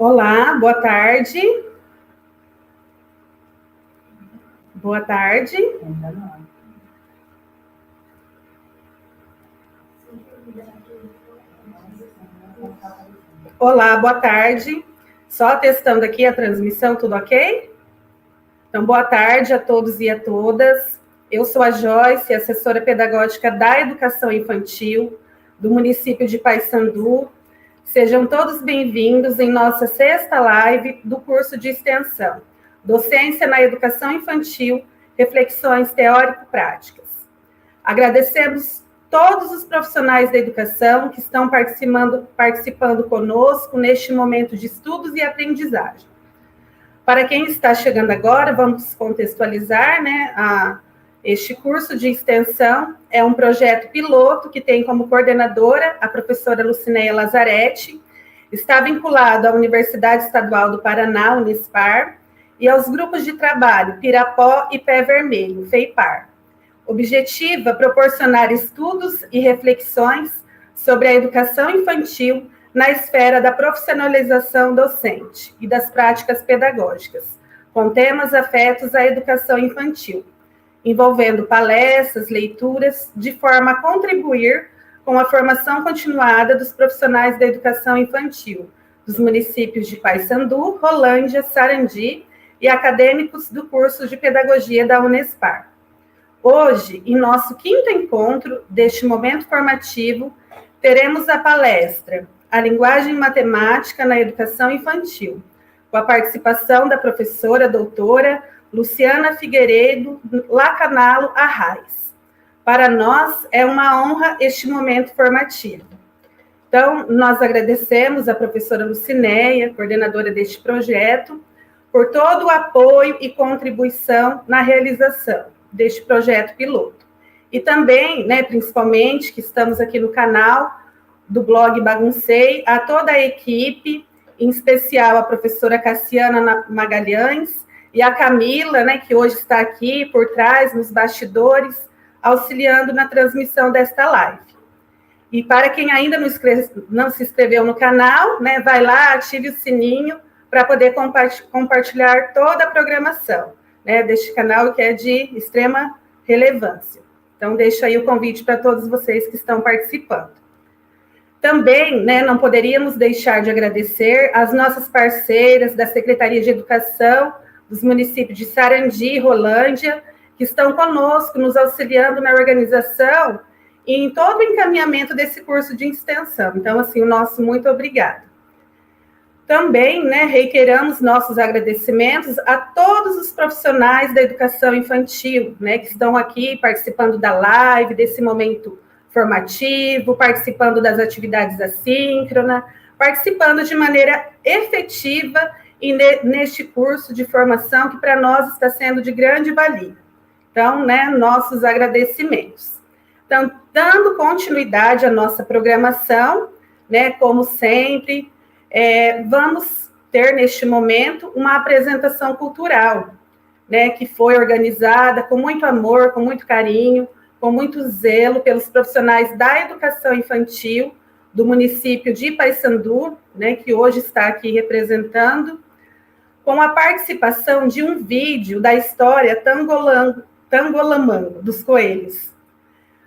Olá, boa tarde. Boa tarde. Olá, boa tarde. Só testando aqui a transmissão, tudo ok? Então, boa tarde a todos e a todas. Eu sou a Joyce, assessora pedagógica da Educação Infantil do município de Paissandu. Sejam todos bem-vindos em nossa sexta live do curso de extensão, Docência na Educação Infantil, Reflexões Teórico-Práticas. Agradecemos todos os profissionais da educação que estão participando conosco neste momento de estudos e aprendizagem. Para quem está chegando agora, vamos contextualizar, este curso de extensão é um projeto piloto que tem como coordenadora a professora Lucinéia Lazzaretti, está vinculado à Universidade Estadual do Paraná, Unespar, e aos grupos de trabalho Pirapó e Pé Vermelho, FEIPAR. Objetiva proporcionar estudos e reflexões sobre a educação infantil na esfera da profissionalização docente e das práticas pedagógicas, com temas afetos à educação infantil, envolvendo palestras, leituras, de forma a contribuir com a formação continuada dos profissionais da educação infantil, dos municípios de Paissandu, Rolândia, Sarandi e acadêmicos do curso de Pedagogia da Unespar. Hoje, em nosso quinto encontro deste momento formativo, teremos a palestra A Linguagem Matemática na Educação Infantil, com a participação da professora doutora Luciana Figueiredo Lacanalo Arraes. Para nós, é uma honra este momento formativo. Então, nós agradecemos a professora Lucinéia, coordenadora deste projeto, por todo o apoio e contribuição na realização deste projeto piloto. E também, principalmente, que estamos aqui no canal do blog Baguncei, a toda a equipe, em especial a professora Cassiana Magalhães e a Camila, que hoje está aqui por trás, nos bastidores, auxiliando na transmissão desta live. E para quem ainda não se inscreveu no canal, vai lá, ative o sininho para poder compartilhar toda a programação deste canal, que é de extrema relevância. Então, deixo aí o convite para todos vocês que estão participando. Também, não poderíamos deixar de agradecer às nossas parceiras da Secretaria de Educação dos municípios de Sarandi e Rolândia, que estão conosco, nos auxiliando na organização e em todo o encaminhamento desse curso de extensão. Então, assim, o nosso muito obrigado. Também, reiteramos nossos agradecimentos a todos os profissionais da educação infantil, que estão aqui participando da live, desse momento formativo, participando das atividades assíncronas, participando de maneira efetiva e neste curso de formação que para nós está sendo de grande valia. Então, nossos agradecimentos. Então, dando continuidade à nossa programação, como sempre, vamos ter neste momento uma apresentação cultural, que foi organizada com muito amor, com muito carinho, com muito zelo pelos profissionais da educação infantil do município de Paissandu, que hoje está aqui representando, com a participação de um vídeo da história Tangolamango dos Coelhos,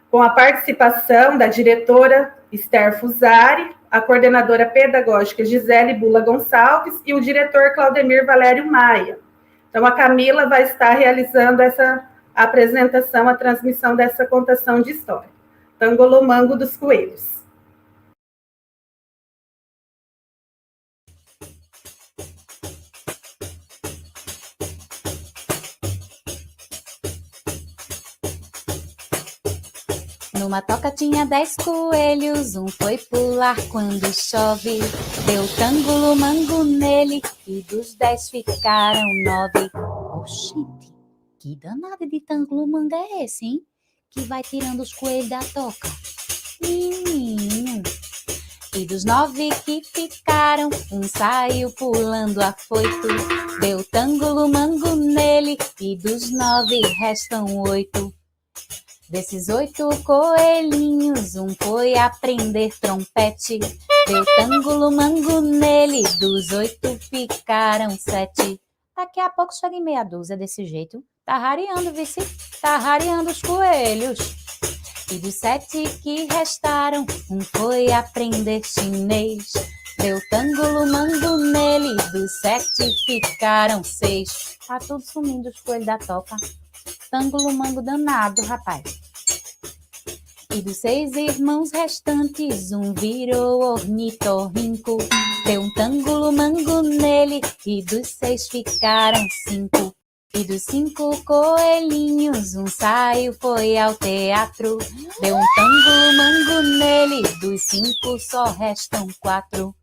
com a participação da diretora Esther Fusari, a coordenadora pedagógica Gisele Bula Gonçalves e o diretor Claudemir Valério Maia. Então, a Camila vai estar realizando essa apresentação, a transmissão dessa contação de história. Tangolomango dos Coelhos. Numa toca tinha 10 coelhos, um foi pular quando chove, deu tangolomango nele e dos 10 ficaram 9. Oxente, que danada de tangolomango é esse, hein? Que vai tirando os coelhos da toca. Menino. E dos 9 que ficaram, um saiu pulando afoito, deu tangolomango nele e dos 9 restam 8. Desses 8 coelhinhos, um foi aprender trompete, Deu tangulo mango nele, dos 8 ficaram 7. Daqui a pouco chega em meia dúzia desse jeito. Tá rareando, vice, tá rareando os coelhos. E dos 7 que restaram, um foi aprender chinês. Deu tangulo mango nele, dos 7 ficaram 6. Tá tudo sumindo os coelhos da toca. Tangulo mango danado, rapaz. E dos 6 irmãos restantes, um virou ornitorrinco. Deu um tangulo mango nele, e dos 6 ficaram 5. E dos 5 coelhinhos, um saiu, foi ao teatro. Deu um tangulo mango nele, dos 5 só restam 4.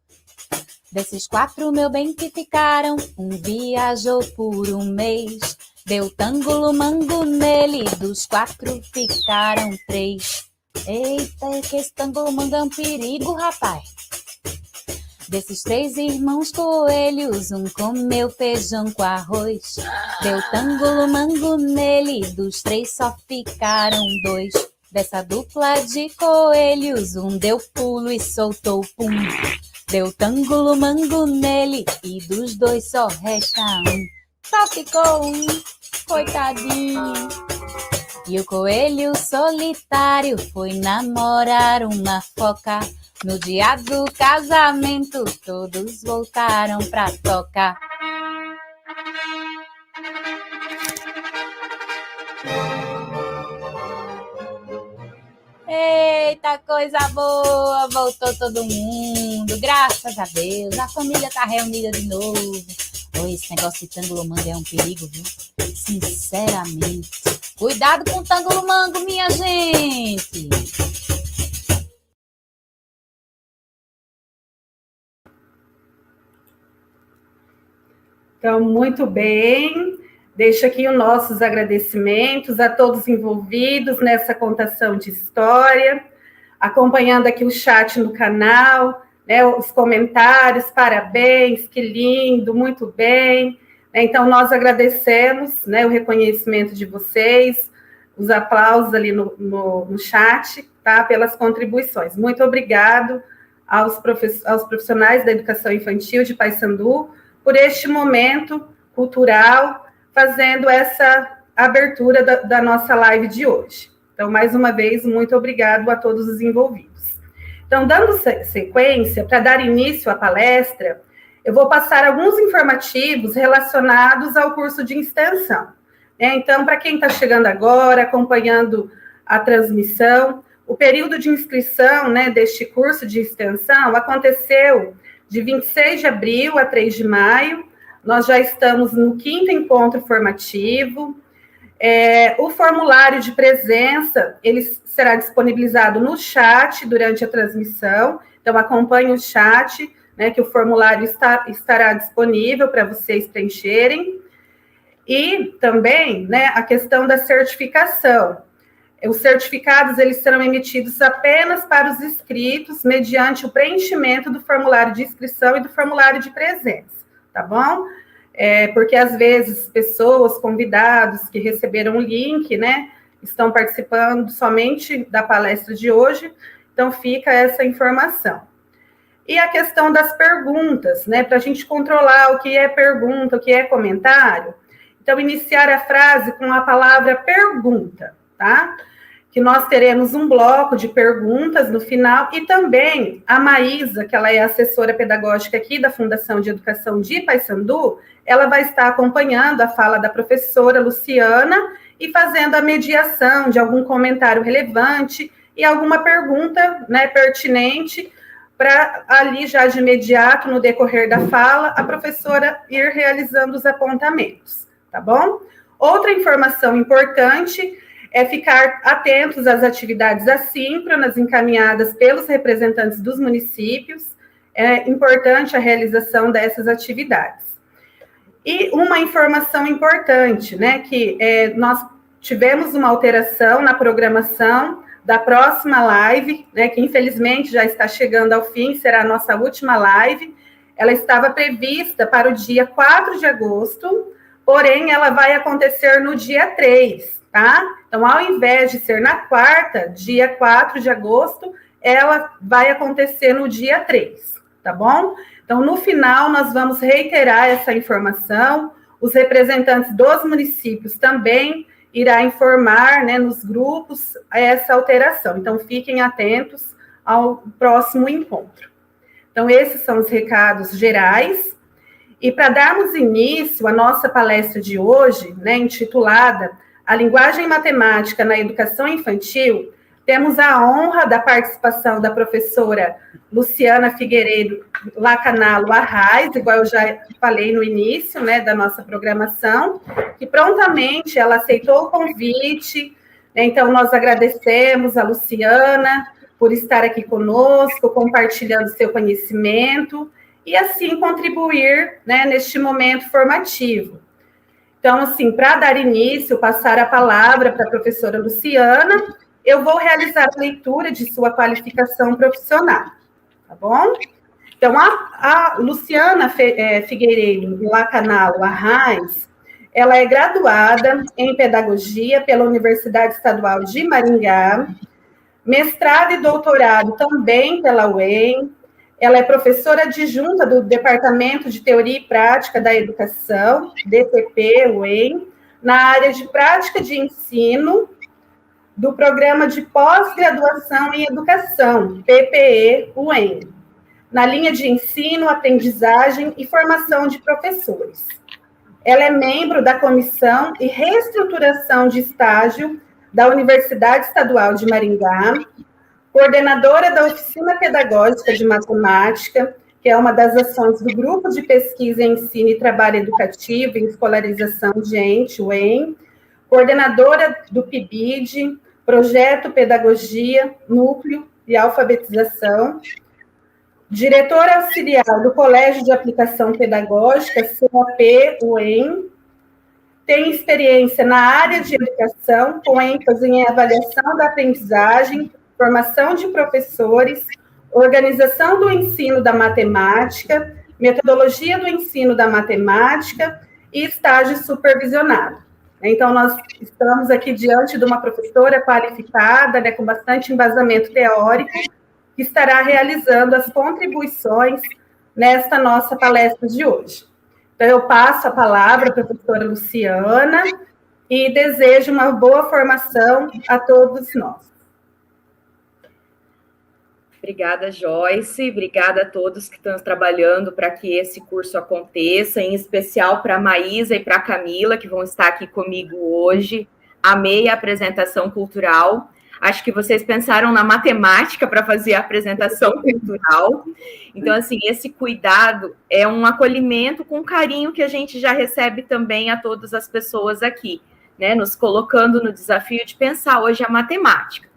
Desses 4, meu bem, que ficaram, um viajou por um mês. Deu tangulo mango nele, dos 4 ficaram 3. Eita, que esse tangulo mango é um perigo, rapaz. Desses 3 irmãos coelhos, um comeu feijão com arroz. Deu tangulo mango nele, dos 3 só ficaram 2. Dessa dupla de coelhos, um deu pulo e soltou pum. Deu tangulo mango nele, e dos 2 só resta um. Só ficou um, coitadinho. E o coelho solitário foi namorar uma foca. No dia do casamento, todos voltaram pra toca. Eita, coisa boa! Voltou todo mundo, graças a Deus. A família tá reunida de novo. Oh, esse negócio de tangulo mango é um perigo, viu? Sinceramente. Cuidado com o tangulo mango, minha gente! Então, muito bem. Deixo aqui os nossos agradecimentos a todos envolvidos nessa contação de história, acompanhando aqui o chat no canal, né, os comentários, parabéns, que lindo, muito bem. Então, nós agradecemos, né, o reconhecimento de vocês, os aplausos ali no chat, tá, pelas contribuições. Muito obrigado aos profissionais da educação infantil de Paysandu por este momento cultural, fazendo essa abertura da nossa live de hoje. Então, mais uma vez, muito obrigado a todos os envolvidos. Então, dando sequência, para dar início à palestra, eu vou passar alguns informativos relacionados ao curso de extensão. Então, para quem está chegando agora, acompanhando a transmissão, o período de inscrição, né, deste curso de extensão aconteceu de 26 de abril a 3 de maio. Nós já estamos no 5º encontro formativo. O formulário de presença, ele será disponibilizado no chat durante a transmissão. Então, acompanhe o chat, né, que o formulário estará disponível para vocês preencherem. E também, né, a questão da certificação. Os certificados, eles serão emitidos apenas para os inscritos, mediante o preenchimento do formulário de inscrição e do formulário de presença, tá bom? Porque, às vezes, pessoas, convidados que receberam o link, né, estão participando somente da palestra de hoje, então fica essa informação. E a questão das perguntas, né, para a gente controlar o que é pergunta, o que é comentário. Então, iniciar a frase com a palavra pergunta, tá? Que nós teremos um bloco de perguntas no final, e também a Maísa, que ela é assessora pedagógica aqui da Fundação de Educação de Paysandu, ela vai estar acompanhando a fala da professora Luciana e fazendo a mediação de algum comentário relevante e alguma pergunta, né, pertinente, para ali já de imediato, no decorrer da fala, a professora ir realizando os apontamentos, tá bom? Outra informação importante é ficar atentos às atividades assíncronas encaminhadas pelos representantes dos municípios. É importante a realização dessas atividades. E uma informação importante, né, que nós tivemos uma alteração na programação da próxima live, né, que infelizmente já está chegando ao fim, será a nossa última live. Ela estava prevista para o dia 4 de agosto, porém ela vai acontecer no dia 3, tá? Então, ao invés de ser na quarta, dia 4 de agosto, ela vai acontecer no dia 3, tá bom? Então, no final, nós vamos reiterar essa informação. Os representantes dos municípios também irá informar, né, nos grupos essa alteração. Então, fiquem atentos ao próximo encontro. Então, esses são os recados gerais. E para darmos início à nossa palestra de hoje, né, intitulada A Linguagem Matemática na Educação Infantil, temos a honra da participação da professora Luciana Figueiredo Lacanalo Arraes, igual eu já falei no início, né, da nossa programação, que prontamente ela aceitou o convite, né, então nós agradecemos a Luciana por estar aqui conosco, compartilhando seu conhecimento, e assim contribuir, né, neste momento formativo. Então, assim, para dar início, passar a palavra para a professora Luciana, eu vou realizar a leitura de sua qualificação profissional, tá bom? Então, a Luciana Figueiredo Lacanalo Arraes, ela é graduada em Pedagogia pela Universidade Estadual de Maringá, mestrado e doutorado também pela UEM. Ela é professora adjunta do Departamento de Teoria e Prática da Educação, DTP, UEM, na área de Prática de Ensino, do Programa de Pós-Graduação em Educação, PPE, UEM, na linha de Ensino, Aprendizagem e Formação de Professores. Ela é membro da Comissão e Reestruturação de Estágio da Universidade Estadual de Maringá, coordenadora da Oficina Pedagógica de Matemática, que é uma das ações do Grupo de Pesquisa em Ensino e Trabalho Educativo em Escolarização de Ente, UEM, coordenadora do PIBID, Projeto Pedagogia, Núcleo de Alfabetização, diretora auxiliar do Colégio de Aplicação Pedagógica, CAP, UEM, tem experiência na área de educação, com ênfase em avaliação da aprendizagem, formação de professores, organização do ensino da matemática, metodologia do ensino da matemática e estágio supervisionado. Então, nós estamos aqui diante de uma professora qualificada, né, com bastante embasamento teórico, que estará realizando as contribuições nesta nossa palestra de hoje. Então, eu passo a palavra à professora Luciana e desejo uma boa formação a todos nós. Obrigada, Joyce. Obrigada a todos que estão trabalhando para que esse curso aconteça, em especial para a Maísa e para a Camila, que vão estar aqui comigo hoje. Amei a apresentação cultural. Acho que vocês pensaram na matemática para fazer a apresentação cultural. Então, assim, esse cuidado é um acolhimento com carinho que a gente já recebe também a todas as pessoas aqui, né? Nos colocando no desafio de pensar hoje a matemática.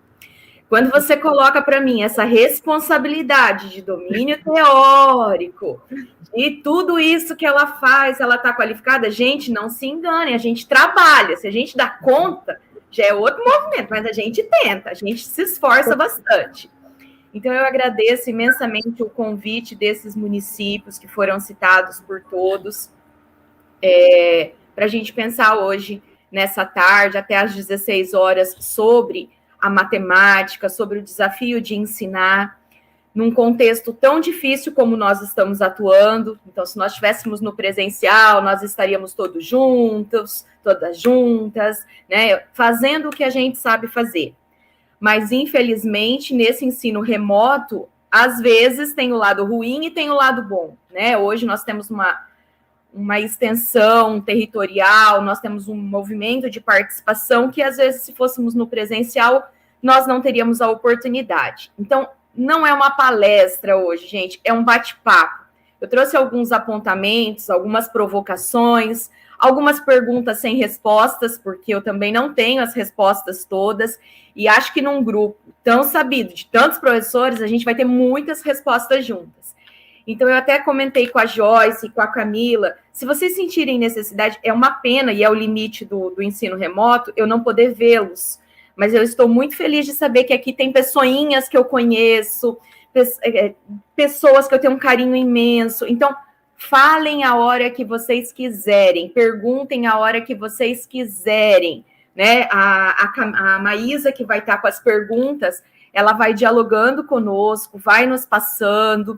Quando você coloca para mim essa responsabilidade de domínio teórico, de tudo isso que ela faz, ela está qualificada, gente, não se engane, a gente trabalha, se a gente dá conta, já é outro movimento, mas a gente tenta, a gente se esforça bastante. Então, eu agradeço imensamente o convite desses municípios que foram citados por todos, para a gente pensar hoje, nessa tarde, até às 16 horas, sobre a matemática, sobre o desafio de ensinar num contexto tão difícil como nós estamos atuando. Então, se nós estivéssemos no presencial, nós estaríamos todos juntos, todas juntas, né, fazendo o que a gente sabe fazer. Mas, infelizmente, nesse ensino remoto, às vezes tem o lado ruim e tem o lado bom, né? Hoje nós temos uma extensão territorial, nós temos um movimento de participação que, às vezes, se fôssemos no presencial, nós não teríamos a oportunidade. Então, não é uma palestra hoje, gente, é um bate-papo. Eu trouxe alguns apontamentos, algumas provocações, algumas perguntas sem respostas, porque eu também não tenho as respostas todas, e acho que num grupo tão sabido de tantos professores, a gente vai ter muitas respostas juntas. Então, eu até comentei com a Joyce e com a Camila, se vocês sentirem necessidade, é uma pena, e é o limite do ensino remoto, eu não poder vê-los, mas eu estou muito feliz de saber que aqui tem pessoinhas que eu conheço, pessoas que eu tenho um carinho imenso. Então, falem a hora que vocês quiserem, perguntem a hora que vocês quiserem, né? A Maísa, que vai estar com as perguntas, ela vai dialogando conosco, vai nos passando.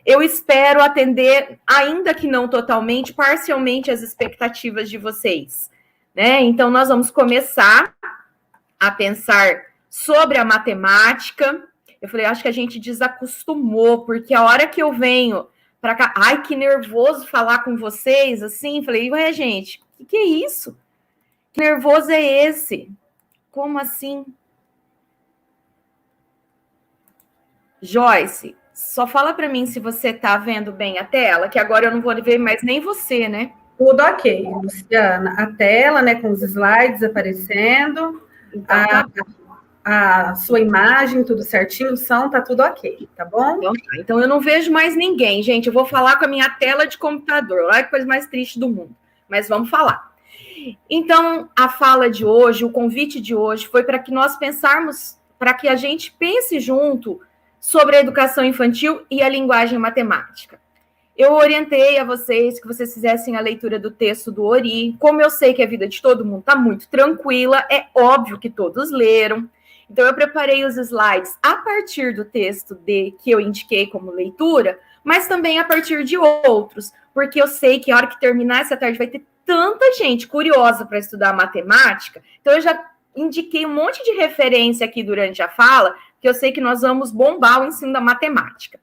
Eu espero atender, ainda que não totalmente, parcialmente as expectativas de vocês, né? Então, nós vamos começar a pensar sobre a matemática. Eu falei, acho que a gente desacostumou, porque a hora que eu venho para cá, ai, que nervoso falar com vocês, assim, falei, ué, gente, o que é isso? Que nervoso é esse? Como assim? Joyce, só fala para mim se você está vendo bem a tela, que agora eu não vou ver mais nem você, né? Tudo ok, Luciana. A tela, né, com os slides aparecendo, Então, a sua imagem, tudo certinho, o som, tá tudo ok, tá bom? Então eu não vejo mais ninguém, gente. Eu vou falar com a minha tela de computador. Olha que coisa mais triste do mundo. Mas vamos falar. Então, a fala de hoje, o convite de hoje foi para que nós pensarmos, para que a gente pense junto sobre a educação infantil e a linguagem matemática. Eu orientei a vocês que vocês fizessem a leitura do texto do Ori. Como eu sei que a vida de todo mundo está muito tranquila, é óbvio que todos leram. Então, eu preparei os slides a partir do texto que eu indiquei como leitura, mas também a partir de outros, porque eu sei que a hora que terminar essa tarde vai ter tanta gente curiosa para estudar matemática. Então, eu já indiquei um monte de referência aqui durante a fala, que eu sei que nós vamos bombar o ensino da matemática.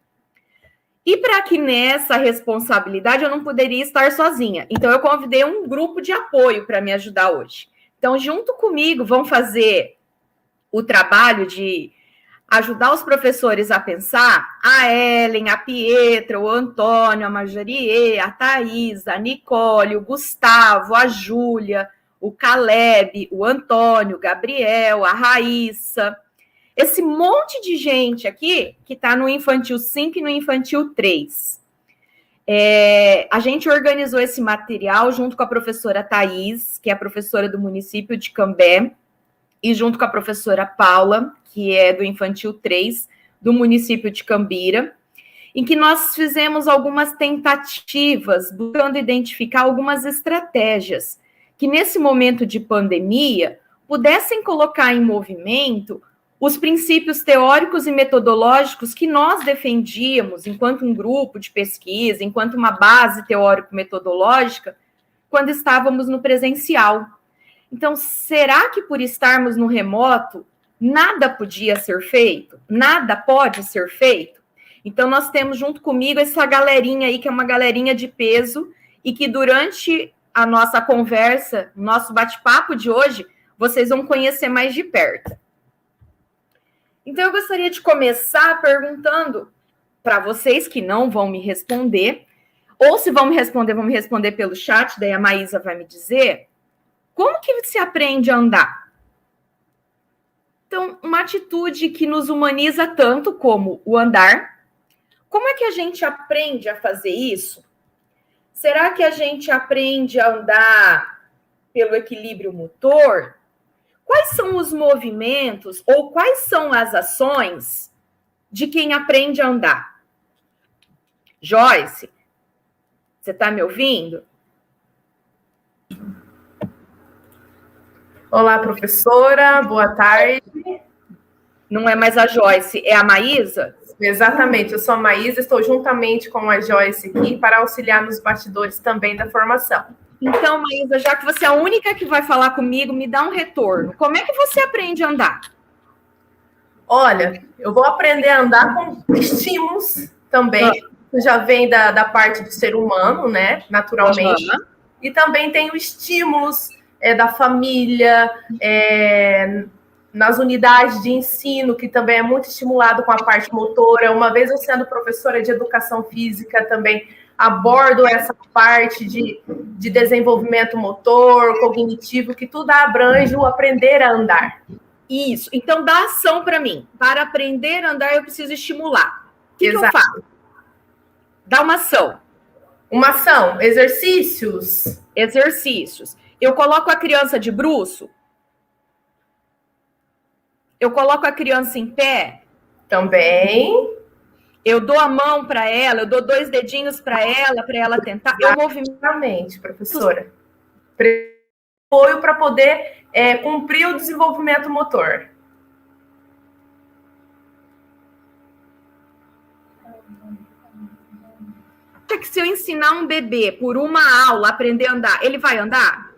E para que nessa responsabilidade eu não poderia estar sozinha. Então, eu convidei um grupo de apoio para me ajudar hoje. Então, junto comigo, vão fazer o trabalho de ajudar os professores a pensar, a Ellen, a Pietra, o Antônio, a Marjorie, a Thaís, a Nicole, o Gustavo, a Júlia, o Caleb, o Antônio, o Gabriel, a Raíssa. Esse monte de gente aqui que está no Infantil 5 e no Infantil 3. A gente organizou esse material junto com a professora Thaís, que é a professora do município de Cambé, e junto com a professora Paula, que é do Infantil 3, do município de Cambira, em que nós fizemos algumas tentativas, buscando identificar algumas estratégias que, nesse momento de pandemia, pudessem colocar em movimento os princípios teóricos e metodológicos que nós defendíamos enquanto um grupo de pesquisa, enquanto uma base teórico-metodológica, quando estávamos no presencial. Então, será que por estarmos no remoto, nada podia ser feito? Nada pode ser feito? Então, nós temos junto comigo essa galerinha aí, que é uma galerinha de peso, e que durante a nossa conversa, nosso bate-papo de hoje, vocês vão conhecer mais de perto. Então, eu gostaria de começar perguntando para vocês que não vão me responder, ou se vão me responder pelo chat, daí a Maísa vai me dizer, como que se aprende a andar? Então, uma atitude que nos humaniza tanto como o andar. Como é que a gente aprende a fazer isso? Será que a gente aprende a andar pelo equilíbrio motor? Quais são os movimentos ou quais são as ações de quem aprende a andar? Joyce, você está me ouvindo? Olá, professora, boa tarde. Não é mais a Joyce, é a Maísa? Exatamente, eu sou a Maísa, estou juntamente com a Joyce aqui para auxiliar nos bastidores também da formação. Então, Maísa, já que você é a única que vai falar comigo, me dá um retorno. Como é que você aprende a andar? Olha, eu vou aprender a andar com estímulos também, que já vem da parte do ser humano, né, naturalmente. E também tenho estímulos da família, nas unidades de ensino, que também é muito estimulado com a parte motora. Uma vez eu sendo professora de educação física, também abordo essa parte de desenvolvimento motor, cognitivo, que tudo abrange o aprender a andar. Isso. Então, dá ação para mim. Para aprender a andar, eu preciso estimular. O que eu faço? Dá uma ação. Uma ação. Exercícios. Exercícios. Eu coloco a criança de bruço? Eu coloco a criança em pé? Também. Eu dou a mão para ela, eu dou 2 dedinhos para ela tentar. Eu Exatamente, professora. Apoio para poder cumprir o desenvolvimento motor. acha que se eu ensinar um bebê por uma aula a aprender a andar, ele vai andar?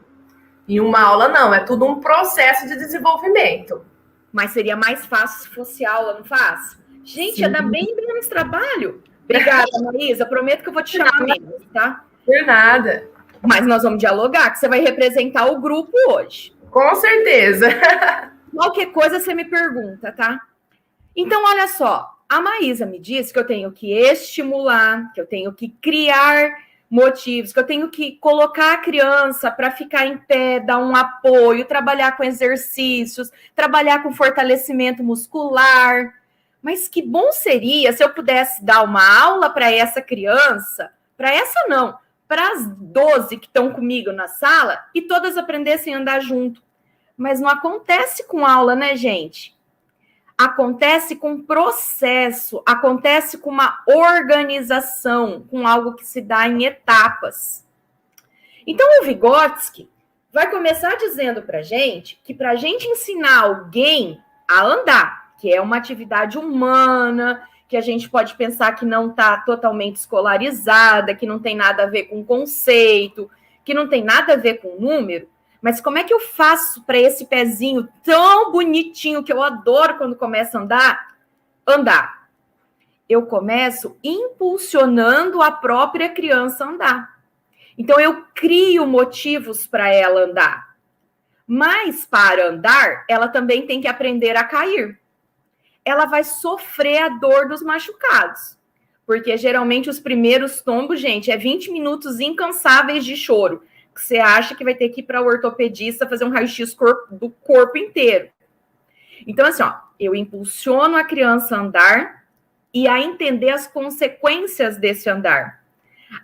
Em uma aula, não. É tudo um processo de desenvolvimento. Mas seria mais fácil se fosse aula, não faz? Gente, ia dar bem menos trabalho. Obrigada, Maísa. Prometo que eu vou te chamar menos, tá? Por nada. Mas nós vamos dialogar, que você vai representar o grupo hoje. Com certeza. Qualquer coisa você me pergunta, tá? Então, olha só. A Maísa me disse que eu tenho que estimular, que eu tenho que criar motivos, que eu tenho que colocar a criança para ficar em pé, dar um apoio, trabalhar com exercícios, trabalhar com fortalecimento muscular. Mas que bom seria se eu pudesse dar uma aula para essa criança, para essa não, para as 12 que estão comigo na sala e todas aprendessem a andar junto. Mas não acontece com aula, né, gente? Acontece com processo, acontece com uma organização, com algo que se dá em etapas. Então, o Vygotsky vai começar dizendo para gente que para a gente ensinar alguém a andar, que é uma atividade humana, que a gente pode pensar que não está totalmente escolarizada, que não tem nada a ver com conceito, que não tem nada a ver com número, mas como é que eu faço para esse pezinho tão bonitinho que eu adoro quando começa a andar? Andar. Eu começo impulsionando a própria criança a andar. Então, eu crio motivos para ela andar. Mas, para andar, ela também tem que aprender a cair. Ela vai sofrer a dor dos machucados. Porque, geralmente, os primeiros tombos, gente, é 20 minutos incansáveis de choro. Você acha que vai ter que ir para o ortopedista fazer um raio-x do corpo inteiro. Então, assim, ó, eu impulsiono a criança a andar e a entender as consequências desse andar.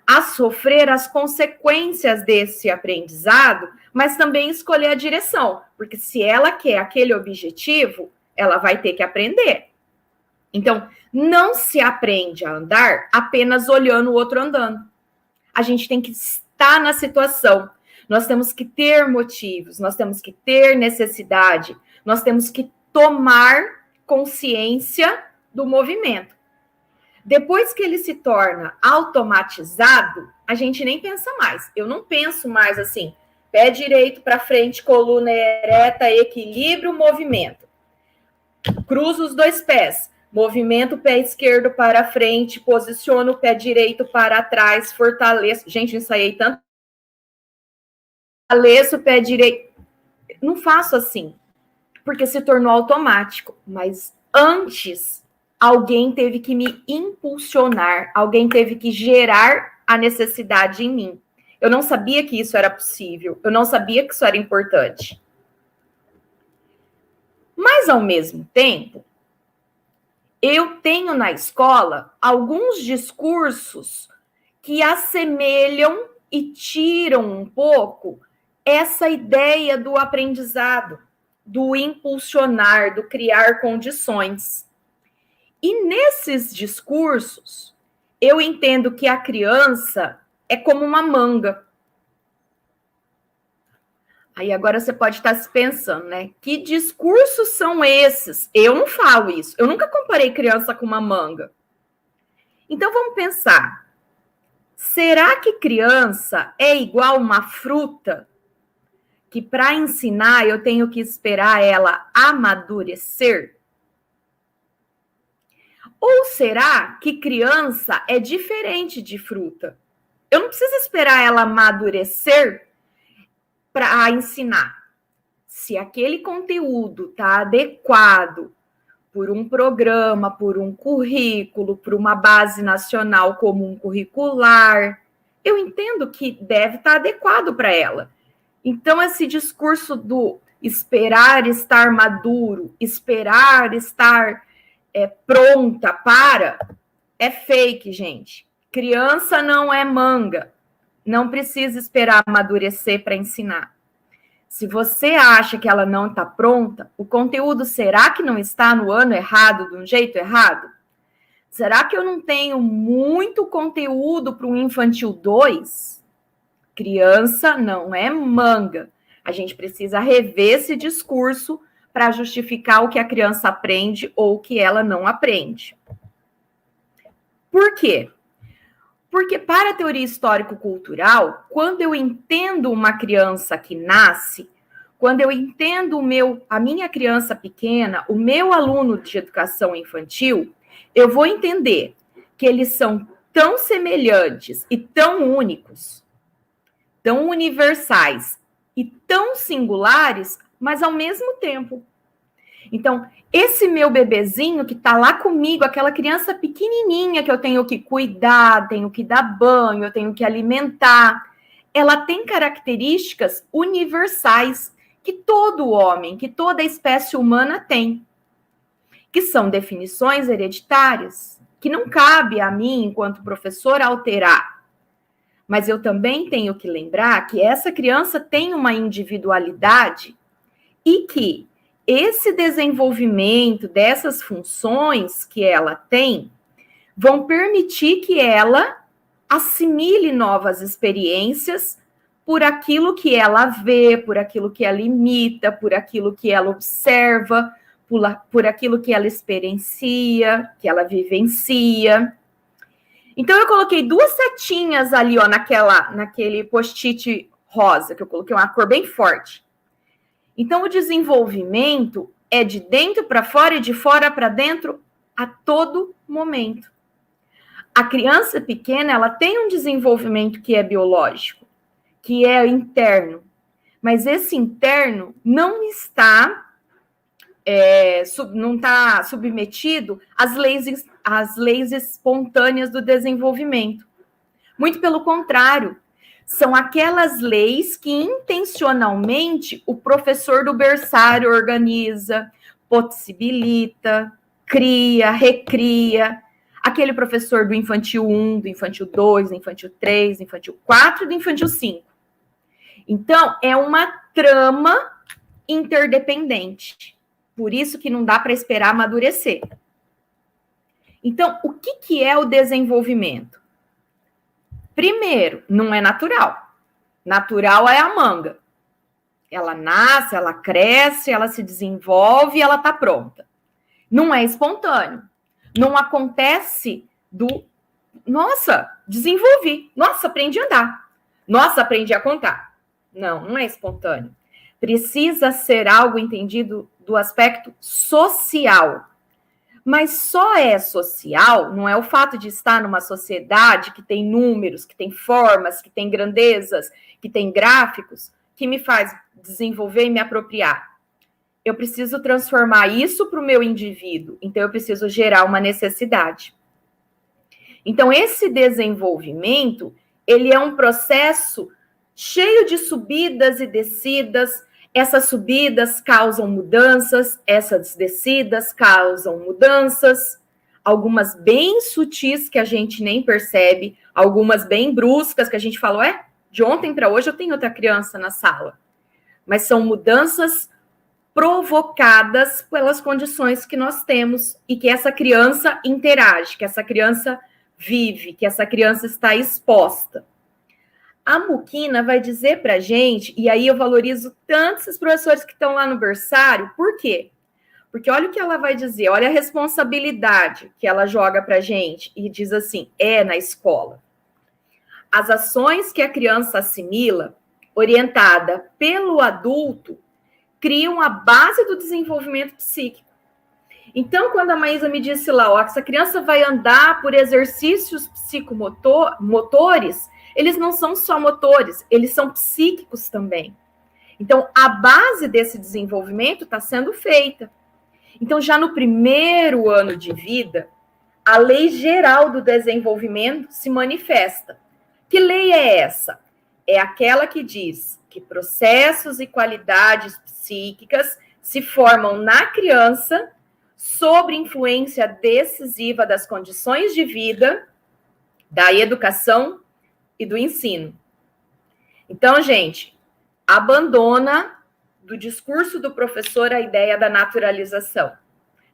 A sofrer as consequências desse aprendizado, mas também escolher a direção. Porque se ela quer aquele objetivo, ela vai ter que aprender. Então, não se aprende a andar apenas olhando o outro andando. A gente tem que estar na situação. Nós temos que ter motivos, nós temos que ter necessidade, nós temos que tomar consciência do movimento. Depois que ele se torna automatizado, a gente nem pensa mais. Eu não penso mais assim, pé direito para frente, coluna ereta, equilíbrio, movimento. Cruzo os dois pés. Movimento o pé esquerdo para frente, posiciono o pé direito para trás, fortaleço. Gente, eu ensaiei tanto. Fortaleço o pé direito. Não faço assim, porque se tornou automático. Mas antes, alguém teve que me impulsionar, alguém teve que gerar a necessidade em mim. Eu não sabia que isso era possível, eu não sabia que isso era importante. Mas, ao mesmo tempo, eu tenho na escola alguns discursos que assemelham e tiram um pouco essa ideia do aprendizado, do impulsionar, do criar condições. E nesses discursos, eu entendo que a criança é como uma manga. Aí agora você pode estar se pensando, né? Que discursos são esses? Eu não falo isso. Eu nunca comparei criança com uma manga. Então vamos pensar. Será que criança é igual uma fruta? Que para ensinar eu tenho que esperar ela amadurecer? Ou será que criança é diferente de fruta? Eu não preciso esperar ela amadurecer para ensinar. Se aquele conteúdo está adequado por um programa, por um currículo, por uma base nacional comum curricular, eu entendo que deve estar adequado para ela. Então, esse discurso do esperar estar maduro, esperar estar pronta para, é fake, gente. Criança não é manga. Não precisa esperar amadurecer para ensinar. Se você acha que ela não está pronta, o conteúdo será que não está no ano errado, de um jeito errado? Será que eu não tenho muito conteúdo para um infantil 2? Criança não é manga. A gente precisa rever esse discurso para justificar o que a criança aprende ou o que ela não aprende. Por quê? Porque para a teoria histórico-cultural, quando eu entendo uma criança que nasce, quando eu entendo a minha criança pequena, o meu aluno de educação infantil, eu vou entender que eles são tão semelhantes e tão únicos, tão universais e tão singulares, mas ao mesmo tempo. Então, esse meu bebezinho que está lá comigo, aquela criança pequenininha que eu tenho que cuidar, tenho que dar banho, eu tenho que alimentar, ela tem características universais que todo homem, que toda espécie humana tem, que são definições hereditárias, que não cabe a mim, enquanto professor, alterar. Mas eu também tenho que lembrar que essa criança tem uma individualidade e que esse desenvolvimento dessas funções que ela tem vão permitir que ela assimile novas experiências por aquilo que ela vê, por aquilo que ela imita, por aquilo que ela observa, por aquilo que ela experiencia, que ela vivencia. Então, eu coloquei 2 setinhas ali, ó, naquele post-it rosa, que eu coloquei uma cor bem forte. Então, o desenvolvimento é de dentro para fora e de fora para dentro a todo momento. A criança pequena, ela tem um desenvolvimento que é biológico, que é interno, mas esse interno não está submetido às leis espontâneas do desenvolvimento. Muito pelo contrário, são aquelas leis que intencionalmente o professor do berçário organiza, possibilita, cria, recria. Aquele professor do infantil 1, do infantil 2, do infantil 3, do infantil 4 e do infantil 5. Então, é uma trama interdependente. Por isso que não dá para esperar amadurecer. Então, o que é o desenvolvimento? Primeiro, não é natural. Natural é a manga. Ela nasce, ela cresce, ela se desenvolve e ela está pronta. Não é espontâneo. Não acontece nossa, desenvolvi. Nossa, aprendi a andar. Nossa, aprendi a contar. Não é espontâneo. Precisa ser algo entendido do aspecto social. Mas só é social, não é o fato de estar numa sociedade que tem números, que tem formas, que tem grandezas, que tem gráficos, que me faz desenvolver e me apropriar. Eu preciso transformar isso para o meu indivíduo, então eu preciso gerar uma necessidade. Então, esse desenvolvimento, ele é um processo cheio de subidas e descidas. Essas subidas causam mudanças, essas descidas causam mudanças, algumas bem sutis que a gente nem percebe, algumas bem bruscas que a gente fala, de ontem para hoje eu tenho outra criança na sala. Mas são mudanças provocadas pelas condições que nós temos e que essa criança interage, que essa criança vive, que essa criança está exposta. A Muquina vai dizer para a gente, e aí eu valorizo tanto esses professores que estão lá no berçário, por quê? Porque olha o que ela vai dizer, olha a responsabilidade que ela joga para a gente, e diz assim, na escola. As ações que a criança assimila, orientada pelo adulto, criam a base do desenvolvimento psíquico. Então, quando a Maísa me disse lá, essa criança vai andar por exercícios psicomotores, eles não são só motores, eles são psíquicos também. Então, a base desse desenvolvimento está sendo feita. Então, já no primeiro ano de vida, a lei geral do desenvolvimento se manifesta. Que lei é essa? É aquela que diz que processos e qualidades psíquicas se formam na criança sob influência decisiva das condições de vida, da educação e do ensino. Então, gente, abandona do discurso do professor a ideia da naturalização,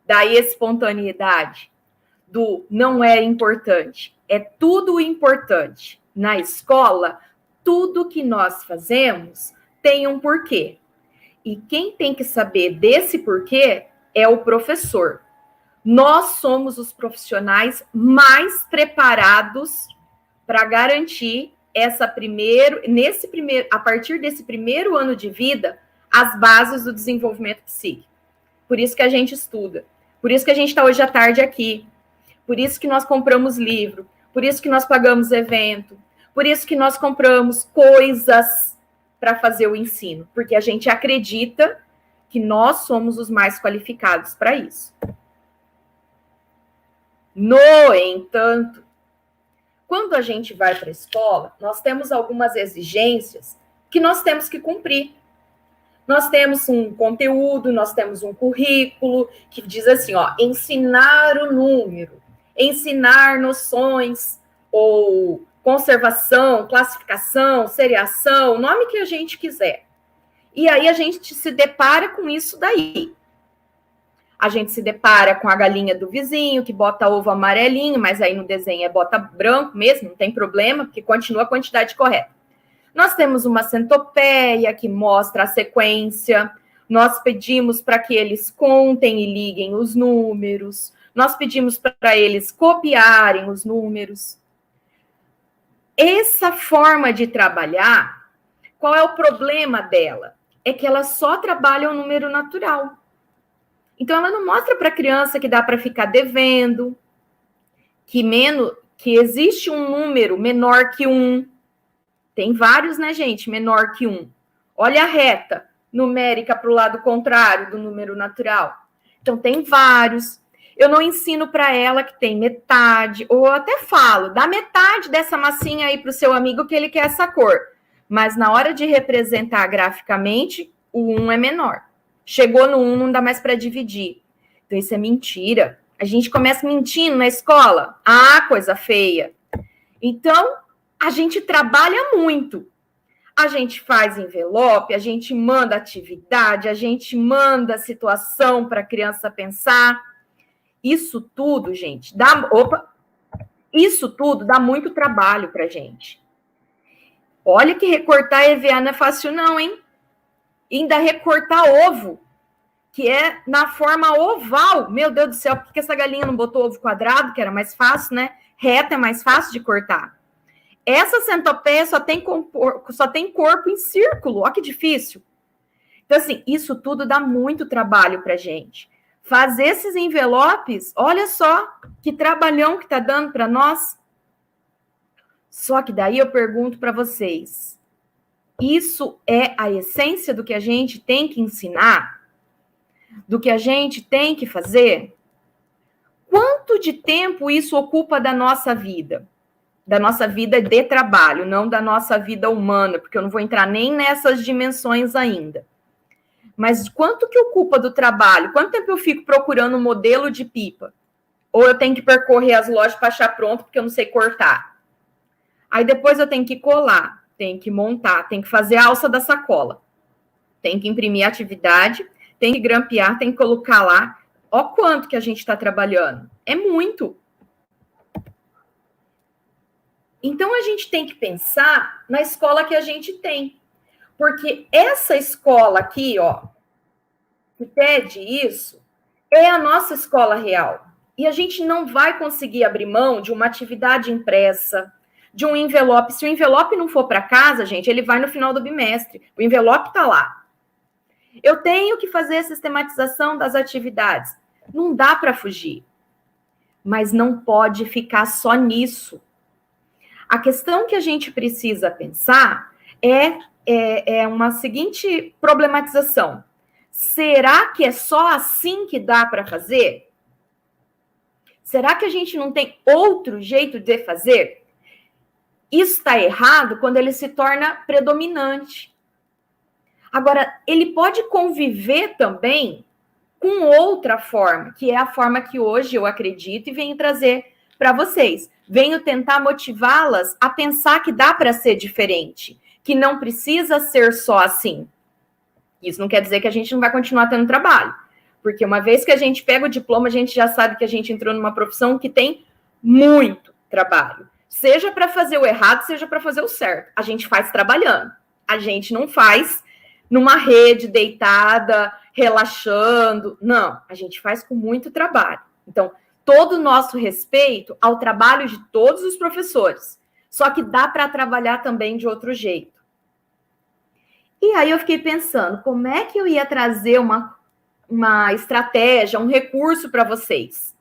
da espontaneidade, do não é importante. É tudo importante. Na escola, tudo que nós fazemos tem um porquê. E quem tem que saber desse porquê é o professor. Nós somos os profissionais mais preparados para garantir a partir desse primeiro ano de vida, as bases do desenvolvimento psíquico. Por isso que a gente estuda, por isso que a gente está hoje à tarde aqui, por isso que nós compramos livro, por isso que nós pagamos evento, por isso que nós compramos coisas para fazer o ensino, porque a gente acredita que nós somos os mais qualificados para isso. No entanto, quando a gente vai para a escola, nós temos algumas exigências que nós temos que cumprir. Nós temos um conteúdo, nós temos um currículo que diz assim, ó, ensinar o número, ensinar noções, ou conservação, classificação, seriação, o nome que a gente quiser. E aí a gente se depara com isso daí. A gente se depara com a galinha do vizinho, que bota ovo amarelinho, mas aí no desenho é bota branco mesmo, não tem problema, porque continua a quantidade correta. Nós temos uma centopeia que mostra a sequência, nós pedimos para que eles contem e liguem os números, nós pedimos para eles copiarem os números. Essa forma de trabalhar, qual é o problema dela? É que ela só trabalha o número natural. Então, ela não mostra para a criança que dá para ficar devendo, que existe um número menor que 1. Tem vários, né, gente? Menor que 1. Olha a reta numérica para o lado contrário do número natural. Então, tem vários. Eu não ensino para ela que tem metade, ou eu até falo, dá metade dessa massinha aí para o seu amigo que ele quer essa cor. Mas na hora de representar graficamente, o 1 é menor. Chegou no 1, não dá mais para dividir. Então, isso é mentira. A gente começa mentindo na escola. Ah, coisa feia. Então, a gente trabalha muito. A gente faz envelope, a gente manda atividade, a gente manda situação para a criança pensar. Isso tudo, gente, isso tudo dá muito trabalho para a gente. Olha que recortar EVA não é fácil não, hein? E ainda recortar ovo, que é na forma oval. Meu Deus do céu, por que essa galinha não botou ovo quadrado, que era mais fácil, né? Reta é mais fácil de cortar. Essa centopeia só tem corpo em círculo, olha que difícil. Então, assim, isso tudo dá muito trabalho para a gente. Fazer esses envelopes, olha só que trabalhão que está dando para nós. Só que daí eu pergunto para vocês, isso é a essência do que a gente tem que ensinar? Do que a gente tem que fazer? Quanto de tempo isso ocupa da nossa vida? Da nossa vida de trabalho, não da nossa vida humana, porque eu não vou entrar nem nessas dimensões ainda. Mas quanto que ocupa do trabalho? Quanto tempo eu fico procurando um modelo de pipa? Ou eu tenho que percorrer as lojas para achar pronto, porque eu não sei cortar? Aí depois eu tenho que colar, tenho que montar, tenho que fazer a alça da sacola. Tenho que imprimir a atividade, tenho que grampear, tenho que colocar lá. Ó quanto que a gente está trabalhando. É muito. Então, a gente tem que pensar na escola que a gente tem. Porque essa escola aqui, ó, que pede isso, é a nossa escola real. E a gente não vai conseguir abrir mão de uma atividade impressa, de um envelope. Se o envelope não for para casa, gente, ele vai no final do bimestre. O envelope está lá. Eu tenho que fazer a sistematização das atividades. Não dá para fugir. Mas não pode ficar só nisso. A questão que a gente precisa pensar é uma seguinte problematização. Será que é só assim que dá para fazer? Será que a gente não tem outro jeito de fazer? Isso está errado quando ele se torna predominante. Agora, ele pode conviver também com outra forma, que é a forma que hoje eu acredito e venho trazer para vocês. Venho tentar motivá-las a pensar que dá para ser diferente, que não precisa ser só assim. Isso não quer dizer que a gente não vai continuar tendo trabalho, porque uma vez que a gente pega o diploma, a gente já sabe que a gente entrou numa profissão que tem muito trabalho. Seja para fazer o errado, seja para fazer o certo. A gente faz trabalhando. A gente não faz numa rede deitada, relaxando. Não, a gente faz com muito trabalho. Então, todo o nosso respeito ao trabalho de todos os professores. Só que dá para trabalhar também de outro jeito. E aí eu fiquei pensando, como é que eu ia trazer uma estratégia, um recurso para vocês?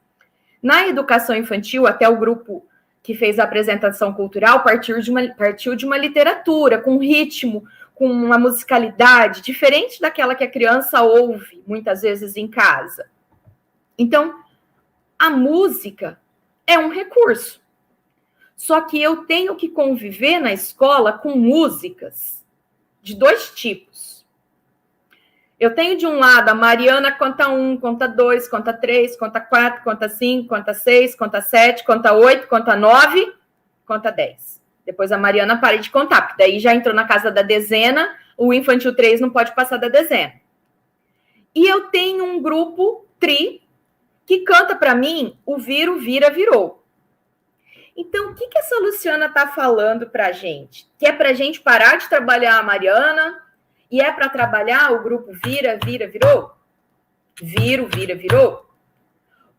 Na educação infantil, até o grupo que fez a apresentação cultural partiu de uma literatura, com ritmo, com uma musicalidade diferente daquela que a criança ouve, muitas vezes, em casa. Então, a música é um recurso. Só que eu tenho que conviver na escola com músicas de dois tipos. Eu tenho de um lado a Mariana conta 1, conta 2, conta 3, conta 4, conta 5, conta 6, conta 7, conta 8, conta 9, conta 10. Depois a Mariana para de contar, porque daí já entrou na casa da dezena, o infantil 3 não pode passar da dezena. E eu tenho um grupo tri que canta para mim o viro, vira, virou. Então, o que essa Luciana está falando para a gente? Que é para a gente parar de trabalhar a Mariana e é para trabalhar o grupo vira, vira, virou? Viro, vira, virou?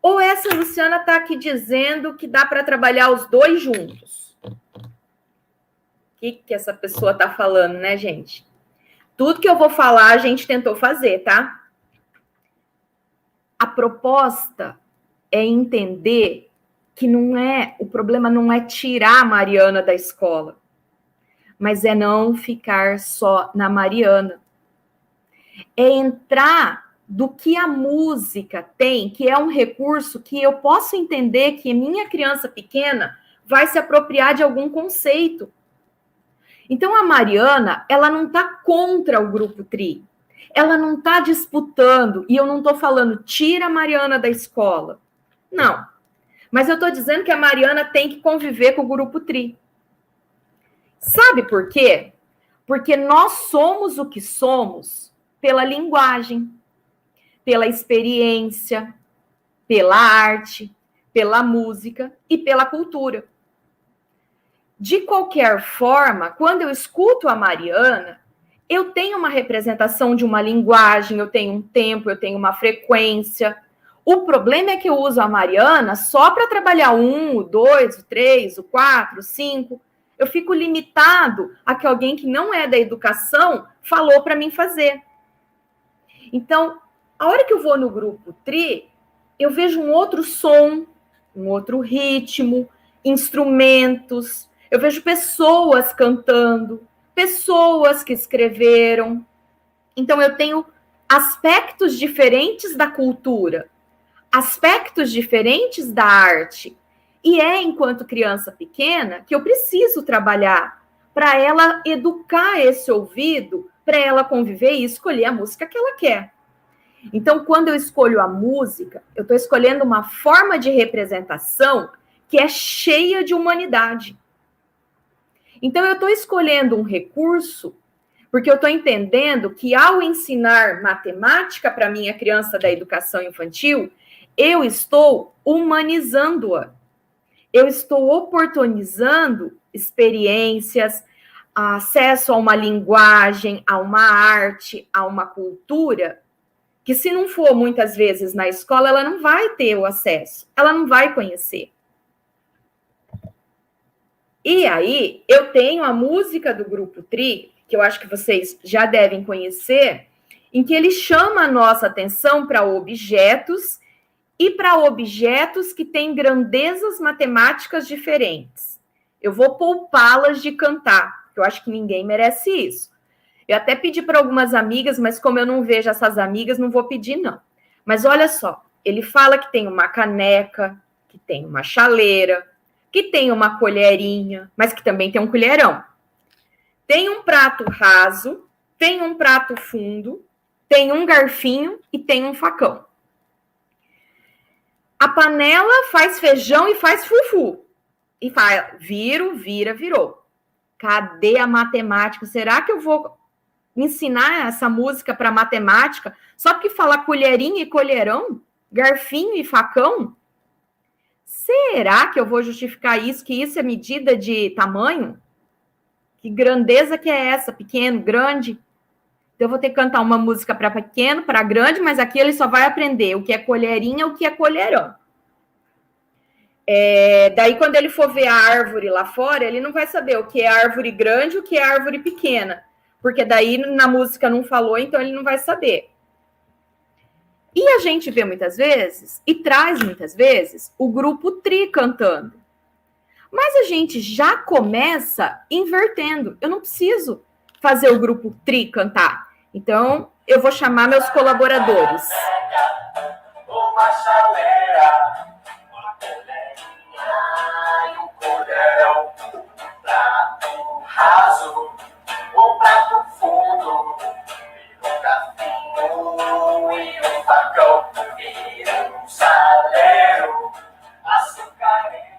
Ou essa Luciana está aqui dizendo que dá para trabalhar os dois juntos? O que essa pessoa está falando, né, gente? Tudo que eu vou falar, a gente tentou fazer, tá? A proposta é entender que o problema não é tirar a Mariana da escola, mas é não ficar só na Mariana. É entrar do que a música tem, que é um recurso que eu posso entender que minha criança pequena vai se apropriar de algum conceito. Então, a Mariana, ela não está contra o grupo tri. Ela não está disputando, e eu não estou falando, tira a Mariana da escola. Não. Mas eu estou dizendo que a Mariana tem que conviver com o grupo tri. Sabe por quê? Porque nós somos o que somos pela linguagem, pela experiência, pela arte, pela música e pela cultura. De qualquer forma, quando eu escuto a Mariana, eu tenho uma representação de uma linguagem, eu tenho um tempo, eu tenho uma frequência. O problema é que eu uso a Mariana só para trabalhar 1, o 2, o 3, o 4, o 5. Eu fico limitado a que alguém que não é da educação falou para mim fazer. Então, a hora que eu vou no grupo tri, eu vejo um outro som, um outro ritmo, instrumentos. Eu vejo pessoas cantando, pessoas que escreveram. Então, eu tenho aspectos diferentes da cultura, aspectos diferentes da arte. E é, enquanto criança pequena, que eu preciso trabalhar para ela educar esse ouvido, para ela conviver e escolher a música que ela quer. Então, quando eu escolho a música, eu estou escolhendo uma forma de representação que é cheia de humanidade. Então, eu estou escolhendo um recurso porque eu estou entendendo que, ao ensinar matemática para minha criança da educação infantil, eu estou humanizando-a. Eu estou oportunizando experiências, acesso a uma linguagem, a uma arte, a uma cultura, que se não for muitas vezes na escola, ela não vai ter o acesso, ela não vai conhecer. E aí, eu tenho a música do Grupo Tri, que eu acho que vocês já devem conhecer, em que ele chama a nossa atenção para objetos e para objetos que têm grandezas matemáticas diferentes. Eu vou poupá-las de cantar, porque eu acho que ninguém merece isso. Eu até pedi para algumas amigas, mas como eu não vejo essas amigas, não vou pedir, não. Mas olha só, ele fala que tem uma caneca, que tem uma chaleira, que tem uma colherinha, mas que também tem um colherão. Tem um prato raso, tem um prato fundo, tem um garfinho e tem um facão. A panela faz feijão e faz fufu. E faz viro, vira, virou. Cadê a matemática? Será que eu vou ensinar essa música para matemática só porque fala colherinha e colherão? Garfinho e facão? Será que eu vou justificar isso? Que isso é medida de tamanho? Que grandeza que é essa? Pequeno, grande? Então, eu vou ter que cantar uma música para pequeno, para grande, mas aqui ele só vai aprender o que é colherinha, o que é colherão. Daí, quando ele for ver a árvore lá fora, ele não vai saber o que é árvore grande e o que é árvore pequena. Porque daí na música não falou, então ele não vai saber. E a gente vê muitas vezes, e traz muitas vezes, o grupo tri cantando. Mas a gente já começa invertendo. Eu não preciso fazer o grupo tri cantar. Então, eu vou chamar meus colaboradores. Uma chaleira, uma colherinha, um colherão, um prato raso, um prato fundo, um garfinho e um facão, e um saleiro, açucareiro.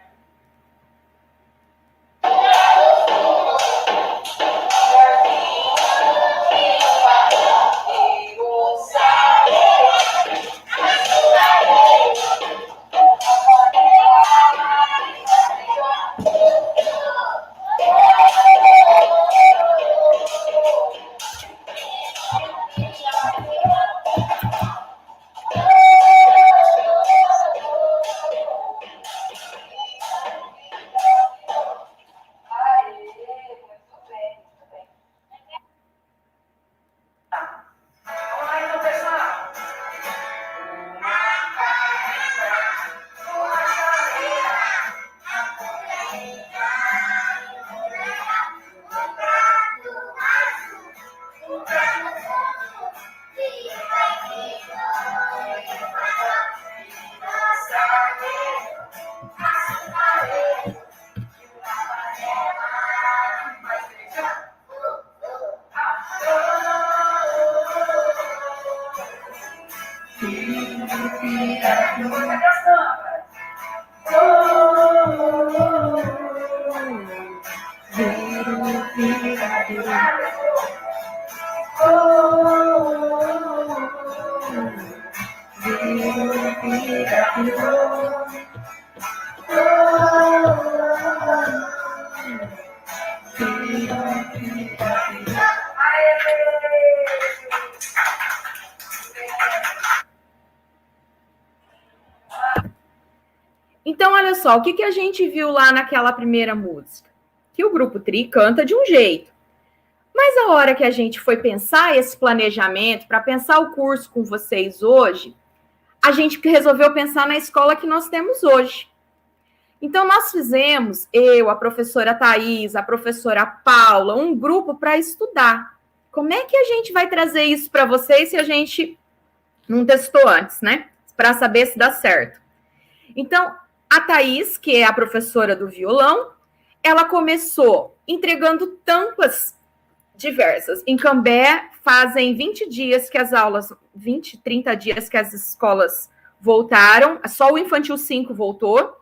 Então, olha só, o que a gente viu lá naquela primeira música? Que o grupo tri canta de um jeito. Mas a hora que a gente foi pensar esse planejamento, para pensar o curso com vocês hoje, a gente resolveu pensar na escola que nós temos hoje. Então, nós fizemos, eu, a professora Thaís, a professora Paula, um grupo para estudar. Como é que a gente vai trazer isso para vocês se a gente não testou antes, né? Para saber se dá certo. Então, a Thaís, que é a professora do violão, ela começou entregando tampas diversas. Em Cambé, fazem 20 dias que as aulas, 20, 30 dias que as escolas voltaram, só o Infantil 5 voltou,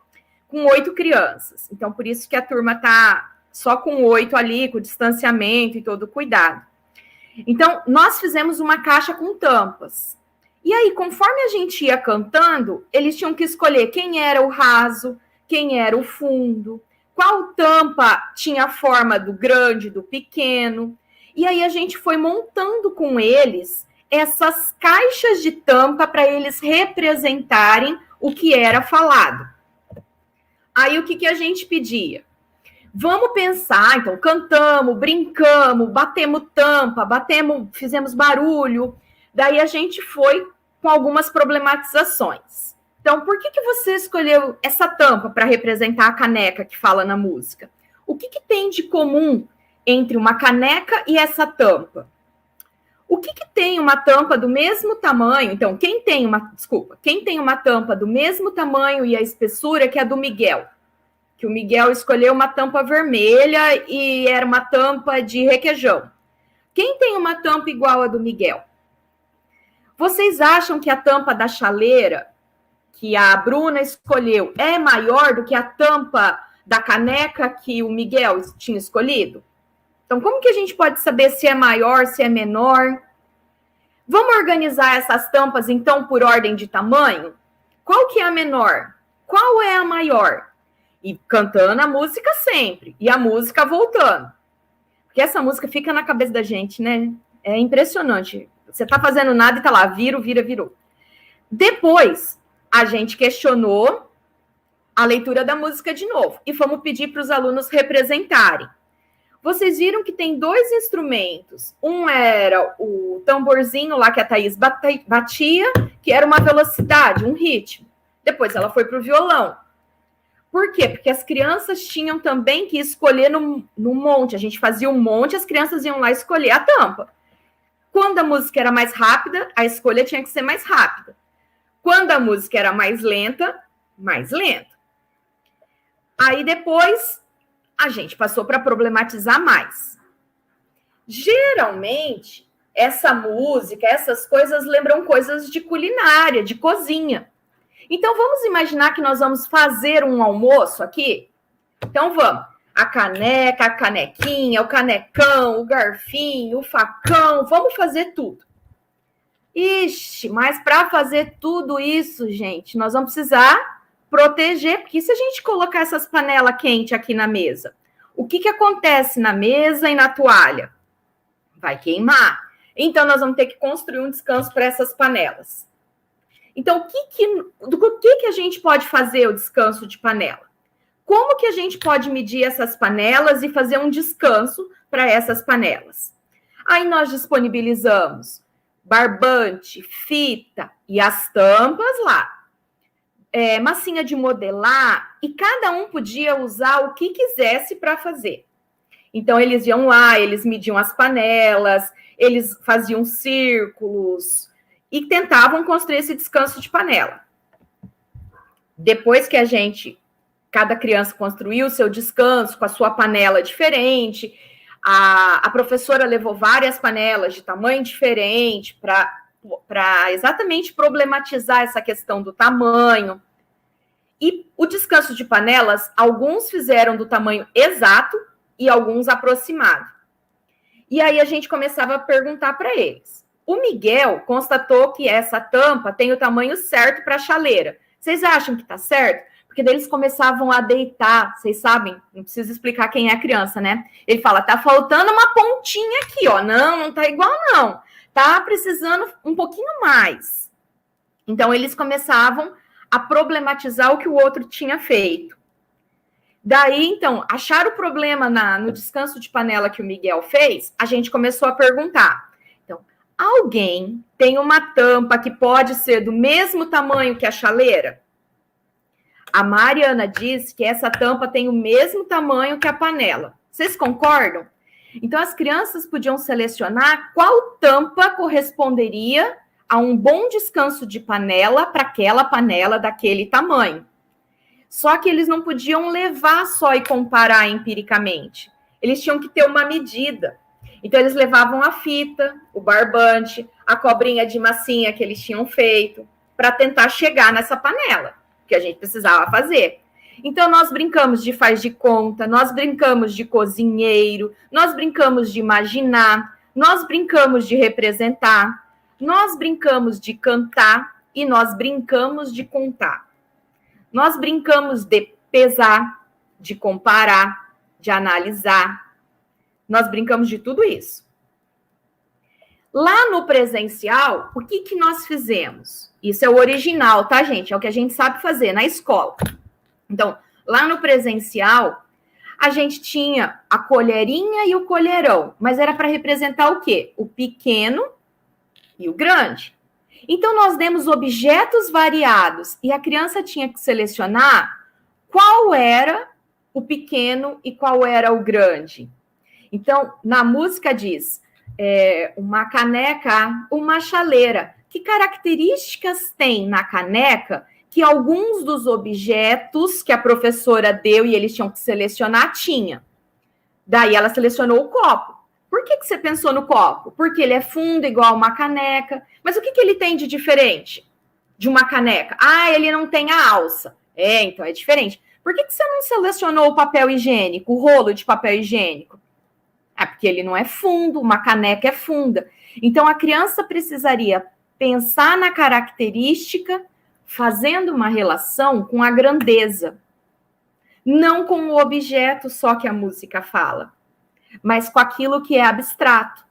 com 8 crianças. Então, por isso que a turma está só com 8 ali, com distanciamento e todo cuidado. Então, nós fizemos uma caixa com tampas. E aí, conforme a gente ia cantando, eles tinham que escolher quem era o raso, quem era o fundo, qual tampa tinha a forma do grande, do pequeno. E aí a gente foi montando com eles essas caixas de tampa para eles representarem o que era falado. Aí o que a gente pedia? Vamos pensar, então cantamos, brincamos, batemos tampa, fizemos barulho. Daí a gente foi com algumas problematizações. Então, por que você escolheu essa tampa para representar a caneca que fala na música? O que tem de comum entre uma caneca e essa tampa? O que tem uma tampa do mesmo tamanho? Então, quem tem uma tampa do mesmo tamanho e a espessura que a do Miguel? Que o Miguel escolheu uma tampa vermelha e era uma tampa de requeijão. Quem tem uma tampa igual a do Miguel? Vocês acham que a tampa da chaleira que a Bruna escolheu é maior do que a tampa da caneca que o Miguel tinha escolhido? Então, como que a gente pode saber se é maior, se é menor? Vamos organizar essas tampas, então, por ordem de tamanho? Qual que é a menor? Qual é a maior? E cantando a música sempre. E a música voltando. Porque essa música fica na cabeça da gente, né? É impressionante. Você tá fazendo nada e tá lá, virou. Depois, a gente questionou a leitura da música de novo. E fomos pedir para os alunos representarem. Vocês viram que tem 2 instrumentos. Um era o tamborzinho lá que a Thaís batia, que era uma velocidade, um ritmo. Depois ela foi para o violão. Por quê? Porque as crianças tinham também que escolher no monte. A gente fazia um monte, as crianças iam lá escolher a tampa. Quando a música era mais rápida, a escolha tinha que ser mais rápida. Quando a música era mais lenta, mais lenta. Aí depois a gente passou para problematizar mais. Geralmente, essa música, essas coisas lembram coisas de culinária, de cozinha. Então, vamos imaginar que nós vamos fazer um almoço aqui? Então, vamos. A caneca, a canequinha, o canecão, o garfinho, o facão, vamos fazer tudo. Ixi, mas para fazer tudo isso, gente, nós vamos precisar proteger, porque se a gente colocar essas panelas quentes aqui na mesa, o que acontece na mesa e na toalha? Vai queimar. Então, nós vamos ter que construir um descanso para essas panelas. Então, do que a gente pode fazer o descanso de panela? Como que a gente pode medir essas panelas e fazer um descanso para essas panelas? Aí nós disponibilizamos barbante, fita e as tampas lá. Massinha de modelar, e cada um podia usar o que quisesse para fazer. Então, eles iam lá, eles mediam as panelas, eles faziam círculos e tentavam construir esse descanso de panela. Depois que cada criança construiu o seu descanso com a sua panela diferente, a professora levou várias panelas de tamanho diferente para exatamente problematizar essa questão do tamanho. E o descanso de panelas, alguns fizeram do tamanho exato e alguns aproximado. E aí a gente começava a perguntar para eles. O Miguel constatou que essa tampa tem o tamanho certo para a chaleira. Vocês acham que está certo? Porque daí eles começavam a deitar, vocês sabem, não precisa explicar quem é a criança, né? Ele fala, tá faltando uma pontinha aqui, ó. Não tá igual, não. Tá precisando um pouquinho mais. Então, eles começavam a problematizar o que o outro tinha feito. Daí, então, achar o problema no descanso de panela que o Miguel fez, a gente começou a perguntar. Então, alguém tem uma tampa que pode ser do mesmo tamanho que a chaleira? A Mariana disse que essa tampa tem o mesmo tamanho que a panela. Vocês concordam? Então, as crianças podiam selecionar qual tampa corresponderia a um bom descanso de panela para aquela panela daquele tamanho. Só que eles não podiam levar só e comparar empiricamente. Eles tinham que ter uma medida. Então, eles levavam a fita, o barbante, a cobrinha de massinha que eles tinham feito, para tentar chegar nessa panela que a gente precisava fazer. Então, nós brincamos de faz de conta, nós brincamos de cozinheiro, nós brincamos de imaginar, nós brincamos de representar, nós brincamos de cantar e nós brincamos de contar. Nós brincamos de pesar, de comparar, de analisar. Nós brincamos de tudo isso. Lá no presencial, o que nós fizemos? Isso é o original, tá, gente? É o que a gente sabe fazer na escola. Então, lá no presencial, a gente tinha a colherinha e o colherão, mas era para representar o quê? O pequeno e o grande. Então, nós demos objetos variados e a criança tinha que selecionar qual era o pequeno e qual era o grande. Então, na música diz, uma caneca, uma chaleira. Que características tem na caneca que alguns dos objetos que a professora deu e eles tinham que selecionar tinha? Daí ela selecionou o copo. Por que você pensou no copo? Porque ele é fundo, igual uma caneca. Mas o que ele tem de diferente de uma caneca? Ele não tem a alça. Então é diferente. Por que você não selecionou o papel higiênico, o rolo de papel higiênico? Porque ele não é fundo, uma caneca é funda. Então, a criança precisaria pensar na característica, fazendo uma relação com a grandeza. Não com o objeto só que a música fala, mas com aquilo que é abstrato.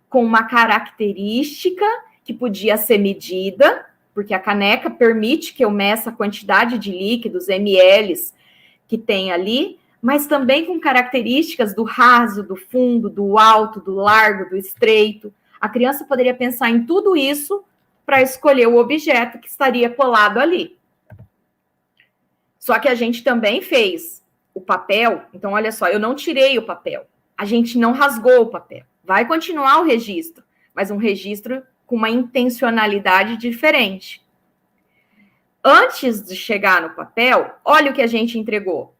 Com uma característica que podia ser medida, porque a caneca permite que eu meça a quantidade de líquidos, ml, que tem ali, mas também com características do raso, do fundo, do alto, do largo, do estreito. A criança poderia pensar em tudo isso para escolher o objeto que estaria colado ali. Só que a gente também fez o papel, então olha só, eu não tirei o papel, a gente não rasgou o papel. Vai continuar o registro, mas um registro com uma intencionalidade diferente. Antes de chegar no papel, olha o que a gente entregou.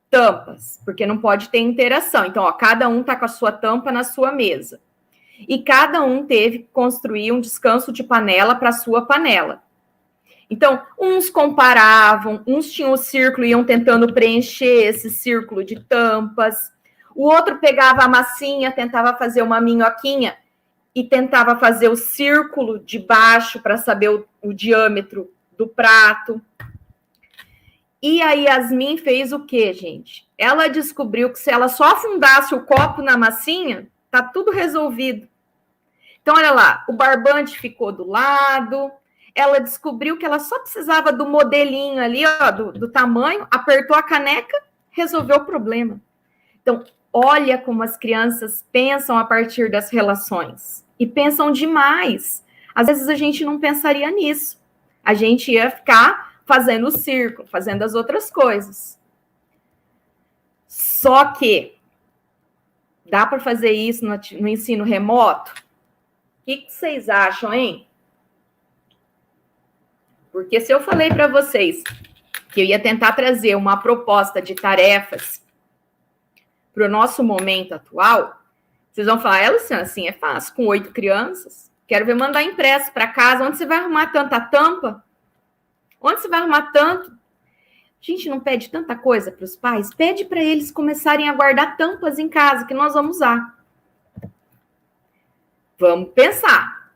Tampas, porque não pode ter interação. Então, ó, cada um está com a sua tampa na sua mesa. E cada um teve que construir um descanso de panela para a sua panela. Então, uns comparavam, uns tinham o círculo e iam tentando preencher esse círculo de tampas. O outro pegava a massinha, tentava fazer uma minhoquinha e tentava fazer o círculo de baixo para saber o diâmetro do prato. E a Yasmin fez o quê, gente? Ela descobriu que se ela só afundasse o copo na massinha, tá tudo resolvido. Então, olha lá, o barbante ficou do lado, ela descobriu que ela só precisava do modelinho ali, ó, do tamanho, apertou a caneca, resolveu o problema. Então, olha como as crianças pensam a partir das relações. E pensam demais. Às vezes a gente não pensaria nisso. A gente ia ficar fazendo o círculo, fazendo as outras coisas. Só que dá para fazer isso no ensino remoto? O que vocês acham, hein? Porque se eu falei para vocês que eu ia tentar trazer uma proposta de tarefas para o nosso momento atual, vocês vão falar, Luciana, assim é fácil, com 8 crianças, quero ver mandar impresso para casa, onde você vai arrumar tanta tampa? Onde você vai arrumar tanto? A gente não pede tanta coisa para os pais? Pede para eles começarem a guardar tampas em casa, que nós vamos usar. Vamos pensar.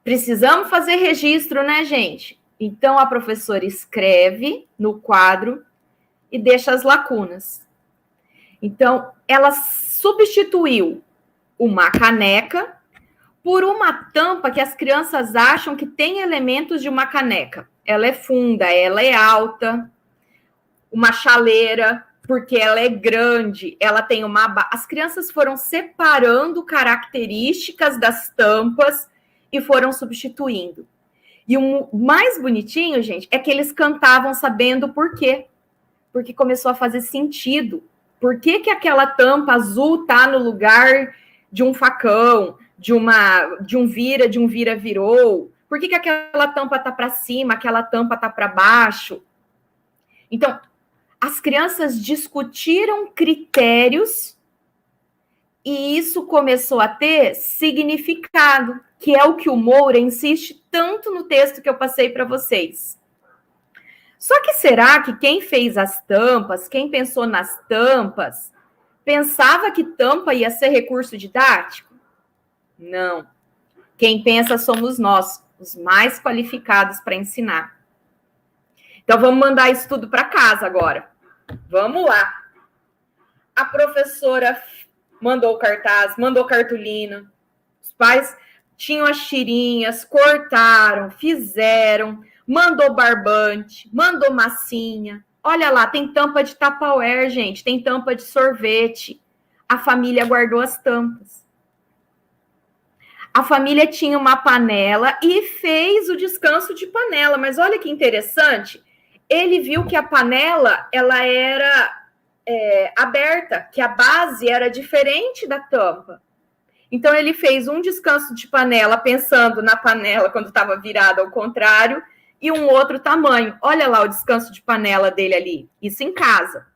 Precisamos fazer registro, né, gente? Então, a professora escreve no quadro e deixa as lacunas. Então, ela substituiu uma caneca por uma tampa que as crianças acham que tem elementos de uma caneca. Ela é funda, ela é alta, uma chaleira, porque ela é grande, ela tem uma... As crianças foram separando características das tampas e foram substituindo. E o mais bonitinho, gente, é que eles cantavam sabendo por quê. Porque começou a fazer sentido. Por que que aquela tampa azul tá no lugar de um facão, de um vira-virou? Por que que aquela tampa tá para cima, aquela tampa tá para baixo? Então, as crianças discutiram critérios e isso começou a ter significado, que é o que o Moura insiste tanto no texto que eu passei para vocês. Só que será que quem fez as tampas, quem pensou nas tampas, pensava que tampa ia ser recurso didático? Não. Quem pensa somos nós, os mais qualificados para ensinar. Então, vamos mandar isso tudo para casa agora. Vamos lá. A professora mandou cartaz, mandou cartolina. Os pais tinham as tirinhas, cortaram, fizeram, mandou barbante, mandou massinha. Olha lá, tem tampa de Tupperware, gente, tem tampa de sorvete. A família guardou as tampas. A família tinha uma panela e fez o descanso de panela. Mas olha que interessante, ele viu que a panela ela era aberta, que a base era diferente da tampa. Então, ele fez um descanso de panela, pensando na panela quando estava virada ao contrário, e um outro tamanho. Olha lá o descanso de panela dele ali. Isso em casa.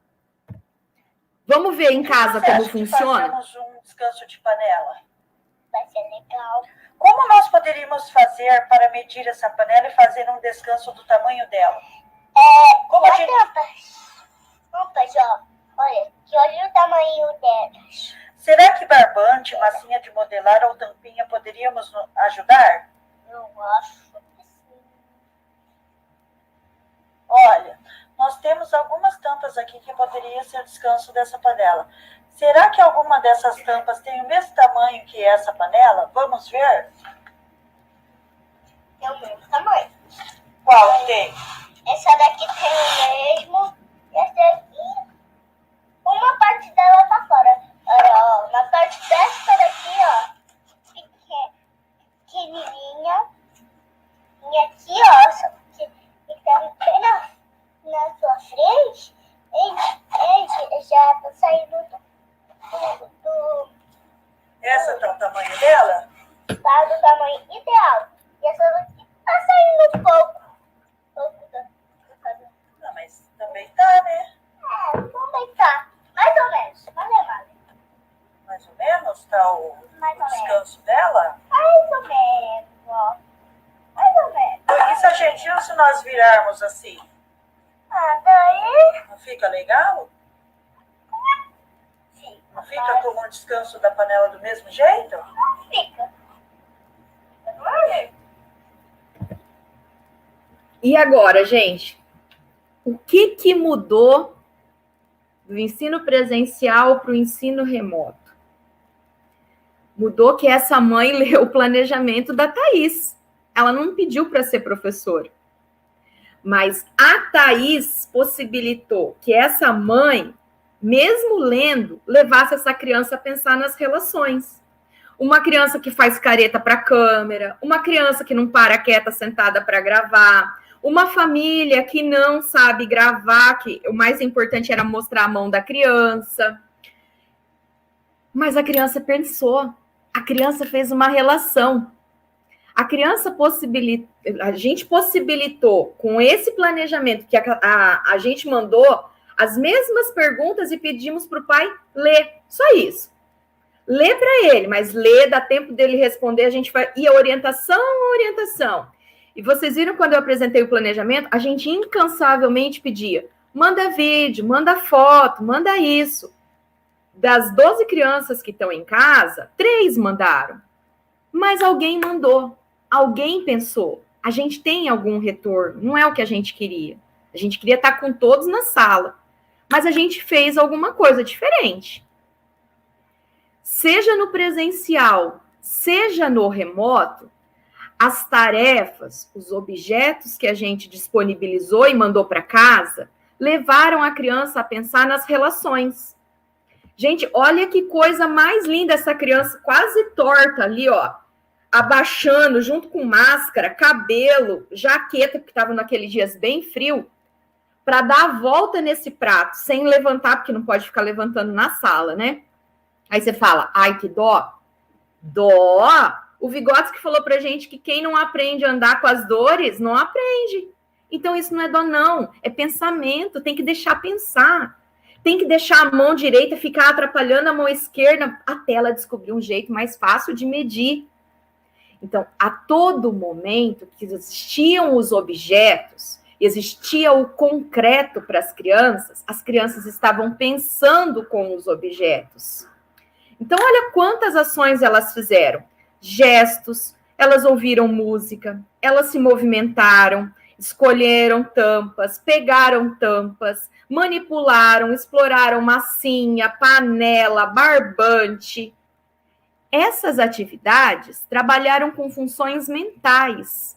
Vamos ver em casa como funciona? Fazemos um descanso de panela. Vai ser legal. Como nós poderíamos fazer para medir essa panela e fazer um descanso do tamanho dela? Como a gente... Tampas, ó. Olha, que olha o tamanho delas. Será que barbante, massinha de modelar ou tampinha poderíamos ajudar? Eu acho que sim. Olha, nós temos algumas tampas aqui que poderia ser o descanso dessa panela. Será que alguma dessas tampas tem o mesmo tamanho que essa panela? Vamos ver? Tem o mesmo tamanho. Qual que tem? Essa daqui tem o mesmo. E essa daqui, uma parte dela tá fora. Olha, ó, na parte dessa daqui, ó, pequenininha. E aqui, ó, só que tá bem na sua frente. Ele já tá saindo do Essa tá o tamanho dela? tá do tamanho ideal. E essa daqui tá saindo um pouco Não, mas também tá, né? também tá. Mais ou menos. Mais ou menos tá o Mais ou menos. descanso dela. Mais ou menos, ó. Mais ou menos. E se a gente, e se nós virarmos assim? Daí Não fica legal? sim. Não fica como um descanso da panela do mesmo jeito? Fica. E agora, gente? O que mudou do ensino presencial para o ensino remoto? Mudou que essa mãe leu o planejamento da Thaís. Ela não pediu para ser professora. Mas a Thaís possibilitou que essa mãe, mesmo lendo, levasse essa criança a pensar nas relações. Uma criança que faz careta para a câmera, uma criança que não para quieta sentada para gravar, uma família que não sabe gravar, que o mais importante era mostrar a mão da criança. Mas a criança pensou, a criança fez uma relação. A gente possibilitou, com esse planejamento que a gente mandou, as mesmas perguntas e pedimos para o pai ler. Só isso. Lê para ele, mas lê, dá tempo dele responder, a gente vai... E a orientação. E vocês viram quando eu apresentei o planejamento, a gente incansavelmente pedia, manda vídeo, manda foto, manda isso. Das 12 crianças que estão em casa, 3 mandaram. Mas alguém mandou, alguém pensou. A gente tem algum retorno, não é o que a gente queria. A gente queria estar com todos na sala, mas a gente fez alguma coisa diferente. Seja no presencial, seja no remoto, as tarefas, os objetos que a gente disponibilizou e mandou para casa, levaram a criança a pensar nas relações. Gente, olha que coisa mais linda essa criança quase torta ali, ó, abaixando junto com máscara, cabelo, jaqueta, porque estava naqueles dias bem frio, para dar a volta nesse prato, sem levantar, porque não pode ficar levantando na sala, né? Aí você fala, ai, que dó. Dó? O Vygotsky falou pra gente que quem não aprende a andar com as dores, não aprende. Então isso não é dó, não. É pensamento, tem que deixar pensar. Tem que deixar a mão direita ficar atrapalhando a mão esquerda até ela descobrir um jeito mais fácil de medir. Então, a todo momento que existiam os objetos, existia o concreto para as crianças estavam pensando com os objetos. Então, olha quantas ações elas fizeram. Gestos, elas ouviram música, elas se movimentaram, escolheram tampas, pegaram tampas, manipularam, exploraram massinha, panela, barbante. Essas atividades trabalharam com funções mentais.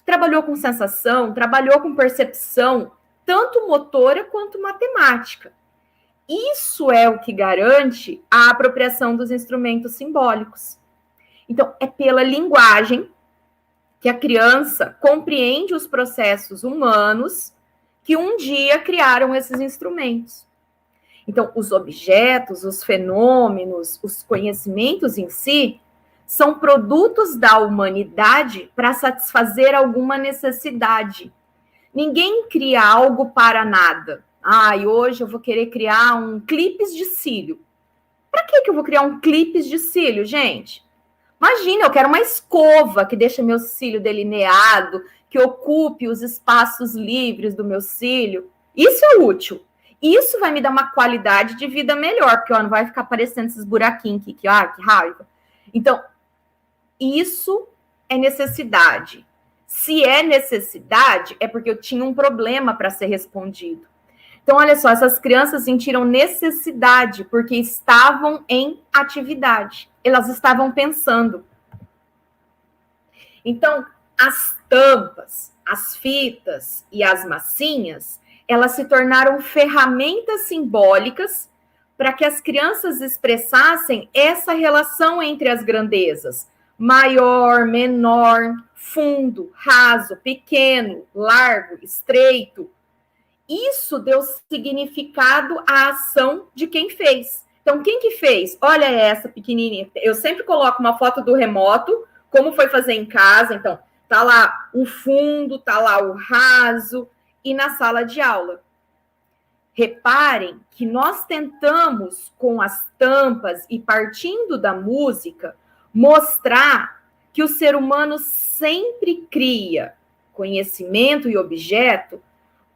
Trabalhou com sensação, trabalhou com percepção, tanto motora quanto matemática. Isso é o que garante a apropriação dos instrumentos simbólicos. Então, é pela linguagem que a criança compreende os processos humanos que um dia criaram esses instrumentos. Então, os objetos, os fenômenos, os conhecimentos em si são produtos da humanidade para satisfazer alguma necessidade. Ninguém cria algo para nada. E hoje eu vou querer criar um clipes de cílio. Para que eu vou criar um clipes de cílio, gente? Imagina, eu quero uma escova que deixa meu cílio delineado, que ocupe os espaços livres do meu cílio. Isso é útil. Isso vai me dar uma qualidade de vida melhor, porque não vai ficar aparecendo esses buraquinhos aqui, que raiva. Então, isso é necessidade. Se é necessidade, é porque eu tinha um problema para ser respondido. Então, olha só, essas crianças sentiram necessidade porque estavam em atividade. Elas estavam pensando. Então, as tampas, as fitas e as massinhas, elas se tornaram ferramentas simbólicas para que as crianças expressassem essa relação entre as grandezas. Maior, menor, fundo, raso, pequeno, largo, estreito. Isso deu significado à ação de quem fez. Então, quem que fez? Olha essa pequenininha. Eu sempre coloco uma foto do remoto, como foi fazer em casa. Então, tá lá o fundo, tá lá o raso e na sala de aula. Reparem que nós tentamos, com as tampas e partindo da música, mostrar que o ser humano sempre cria conhecimento e objeto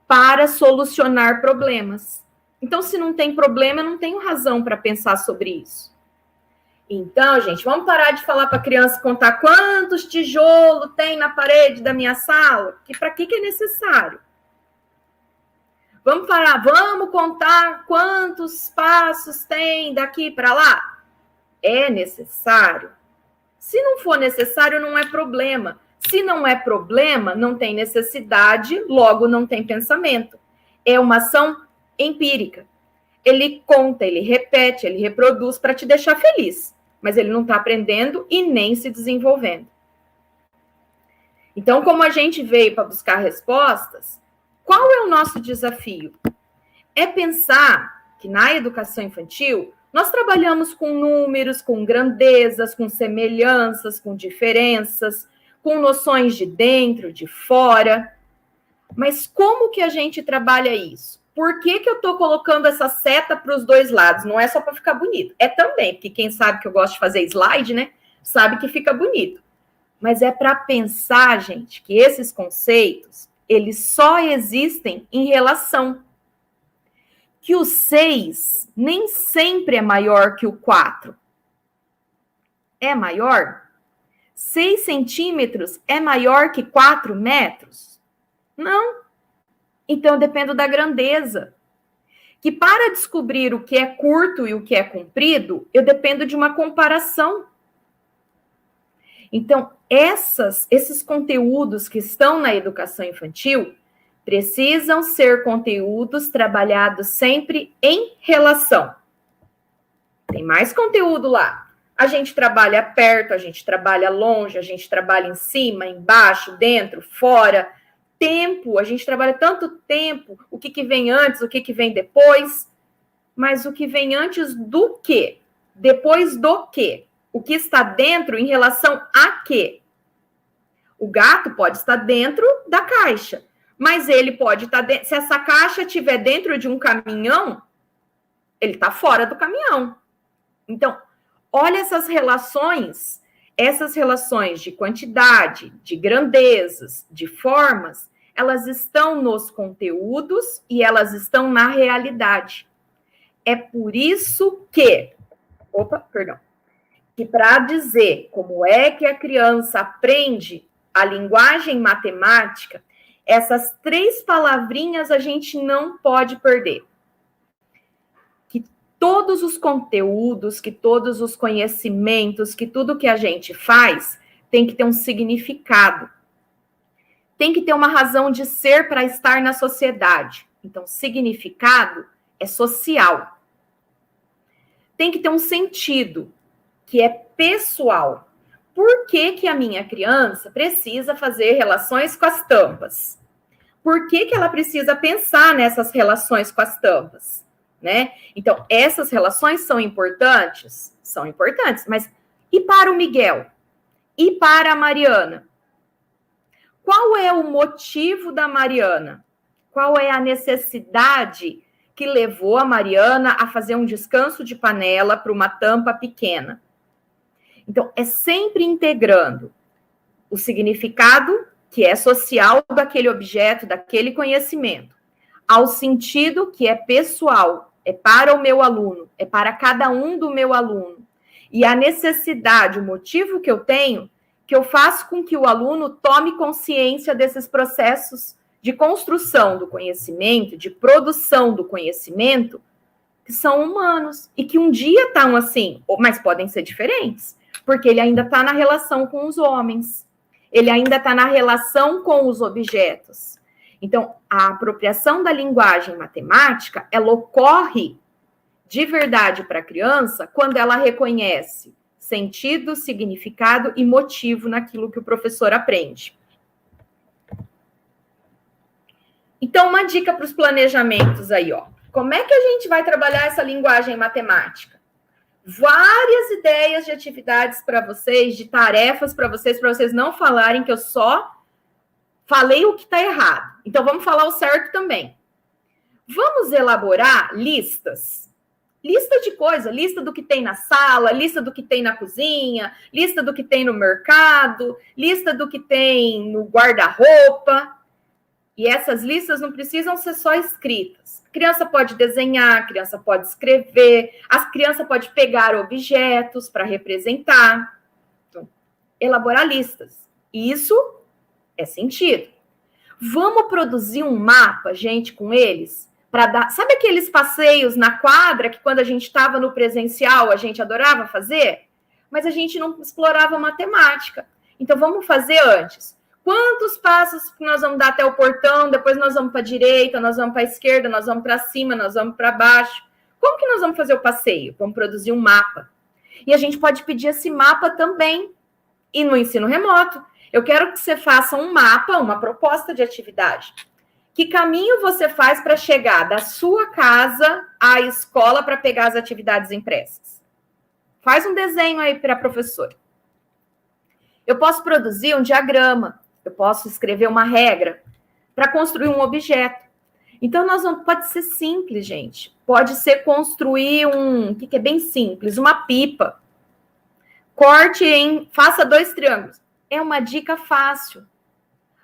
para solucionar problemas. Então, se não tem problema, eu não tenho razão para pensar sobre isso. Então, gente, vamos parar de falar para a criança contar quantos tijolos tem na parede da minha sala, que para que é necessário? Vamos parar, vamos contar quantos passos tem daqui para lá? É necessário? Se não for necessário, não é problema. Se não é problema, não tem necessidade, logo não tem pensamento. É uma ação empírica. Ele conta, ele repete, ele reproduz para te deixar feliz, mas ele não está aprendendo e nem se desenvolvendo. Então, como a gente veio para buscar respostas, qual é o nosso desafio? É pensar que na educação infantil, nós trabalhamos com números, com grandezas, com semelhanças, com diferenças, com noções de dentro, de fora. Mas como que a gente trabalha isso? Por que eu estou colocando essa seta para os dois lados? Não é só para ficar bonito. É também, porque quem sabe que eu gosto de fazer slide, né? Sabe que fica bonito. Mas é para pensar, gente, que esses conceitos, eles só existem em relação. Que o 6 nem sempre é maior que o 4. É maior? 6 centímetros é maior que 4 metros? Não. Então, eu dependo da grandeza. Que para descobrir o que é curto e o que é comprido, eu dependo de uma comparação. Então, esses conteúdos que estão na educação infantil precisam ser conteúdos trabalhados sempre em relação. Tem mais conteúdo lá. A gente trabalha perto, a gente trabalha longe, a gente trabalha em cima, embaixo, dentro, fora. Tempo, a gente trabalha tanto tempo, o que vem antes, o que vem depois. Mas o que vem antes do quê? Depois do quê? O que está dentro em relação a quê? O gato pode estar dentro da caixa, mas ele pode estar dentro. Se essa caixa estiver dentro de um caminhão, ele está fora do caminhão. Então, olha essas relações de quantidade, de grandezas, de formas, elas estão nos conteúdos e elas estão na realidade. É por isso que para dizer como é que a criança aprende a linguagem matemática, essas 3 palavrinhas a gente não pode perder. Que todos os conteúdos, que todos os conhecimentos, que tudo que a gente faz tem que ter um significado. Tem que ter uma razão de ser para estar na sociedade. Então, significado é social. Tem que ter um sentido, que é pessoal. Por que a minha criança precisa fazer relações com as tampas? Por que ela precisa pensar nessas relações com as tampas? Né? Então, essas relações são importantes? São importantes, mas e para o Miguel? E para a Mariana? Qual é o motivo da Mariana? Qual é a necessidade que levou a Mariana a fazer um descanso de panela para uma tampa pequena? Então, é sempre integrando o significado que é social daquele objeto, daquele conhecimento, ao sentido que é pessoal, é para o meu aluno, é para cada um do meu aluno. E a necessidade, o motivo que eu tenho, que eu faço com que o aluno tome consciência desses processos de construção do conhecimento, de produção do conhecimento, que são humanos, e que um dia estão assim, mas podem ser diferentes, porque ele ainda está na relação com os homens. Ele ainda está na relação com os objetos. Então, a apropriação da linguagem matemática, ela ocorre de verdade para a criança quando ela reconhece sentido, significado e motivo naquilo que o professor aprende. Então, uma dica para os planejamentos aí, ó. Como é que a gente vai trabalhar essa linguagem matemática? Várias ideias de atividades para vocês, de tarefas para vocês não falarem que eu só falei o que está errado. Então, vamos falar o certo também. Vamos elaborar listas. Lista de coisa, lista do que tem na sala, lista do que tem na cozinha, lista do que tem no mercado, lista do que tem no guarda-roupa. E essas listas não precisam ser só escritas. A criança pode desenhar, a criança pode escrever, a criança pode pegar objetos para representar. Então, elaborar listas. Isso é sentido. Vamos produzir um mapa, gente, com eles? Para dar. Sabe aqueles passeios na quadra que quando a gente estava no presencial a gente adorava fazer? Mas a gente não explorava matemática. Então, vamos fazer antes. Quantos passos que nós vamos dar até o portão, depois nós vamos para a direita, nós vamos para a esquerda, nós vamos para cima, nós vamos para baixo. Como que nós vamos fazer o passeio? Vamos produzir um mapa. E a gente pode pedir esse mapa também. E no ensino remoto, eu quero que você faça um mapa, uma proposta de atividade. Que caminho você faz para chegar da sua casa à escola para pegar as atividades impressas? Faz um desenho aí para a professora. Eu posso produzir um diagrama. Eu posso escrever uma regra para construir um objeto. Então, pode ser simples, gente. Pode ser construir o que é bem simples, uma pipa. Faça 2 triângulos. É uma dica fácil.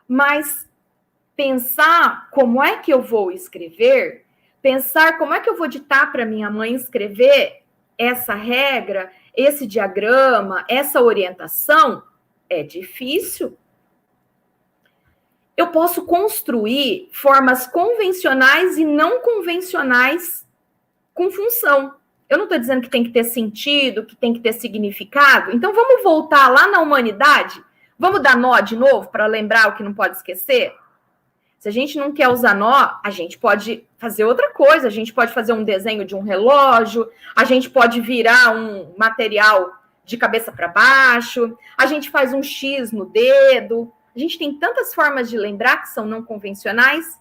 Mas pensar como é que eu vou escrever, pensar como é que eu vou ditar para minha mãe escrever essa regra, esse diagrama, essa orientação, é difícil. Eu posso construir formas convencionais e não convencionais com função. Eu não estou dizendo que tem que ter sentido, que tem que ter significado. Então, vamos voltar lá na humanidade? Vamos dar nó de novo para lembrar o que não pode esquecer? Se a gente não quer usar nó, a gente pode fazer outra coisa. A gente pode fazer um desenho de um relógio, a gente pode virar um material de cabeça para baixo, a gente faz um X no dedo. A gente tem tantas formas de lembrar que são não convencionais,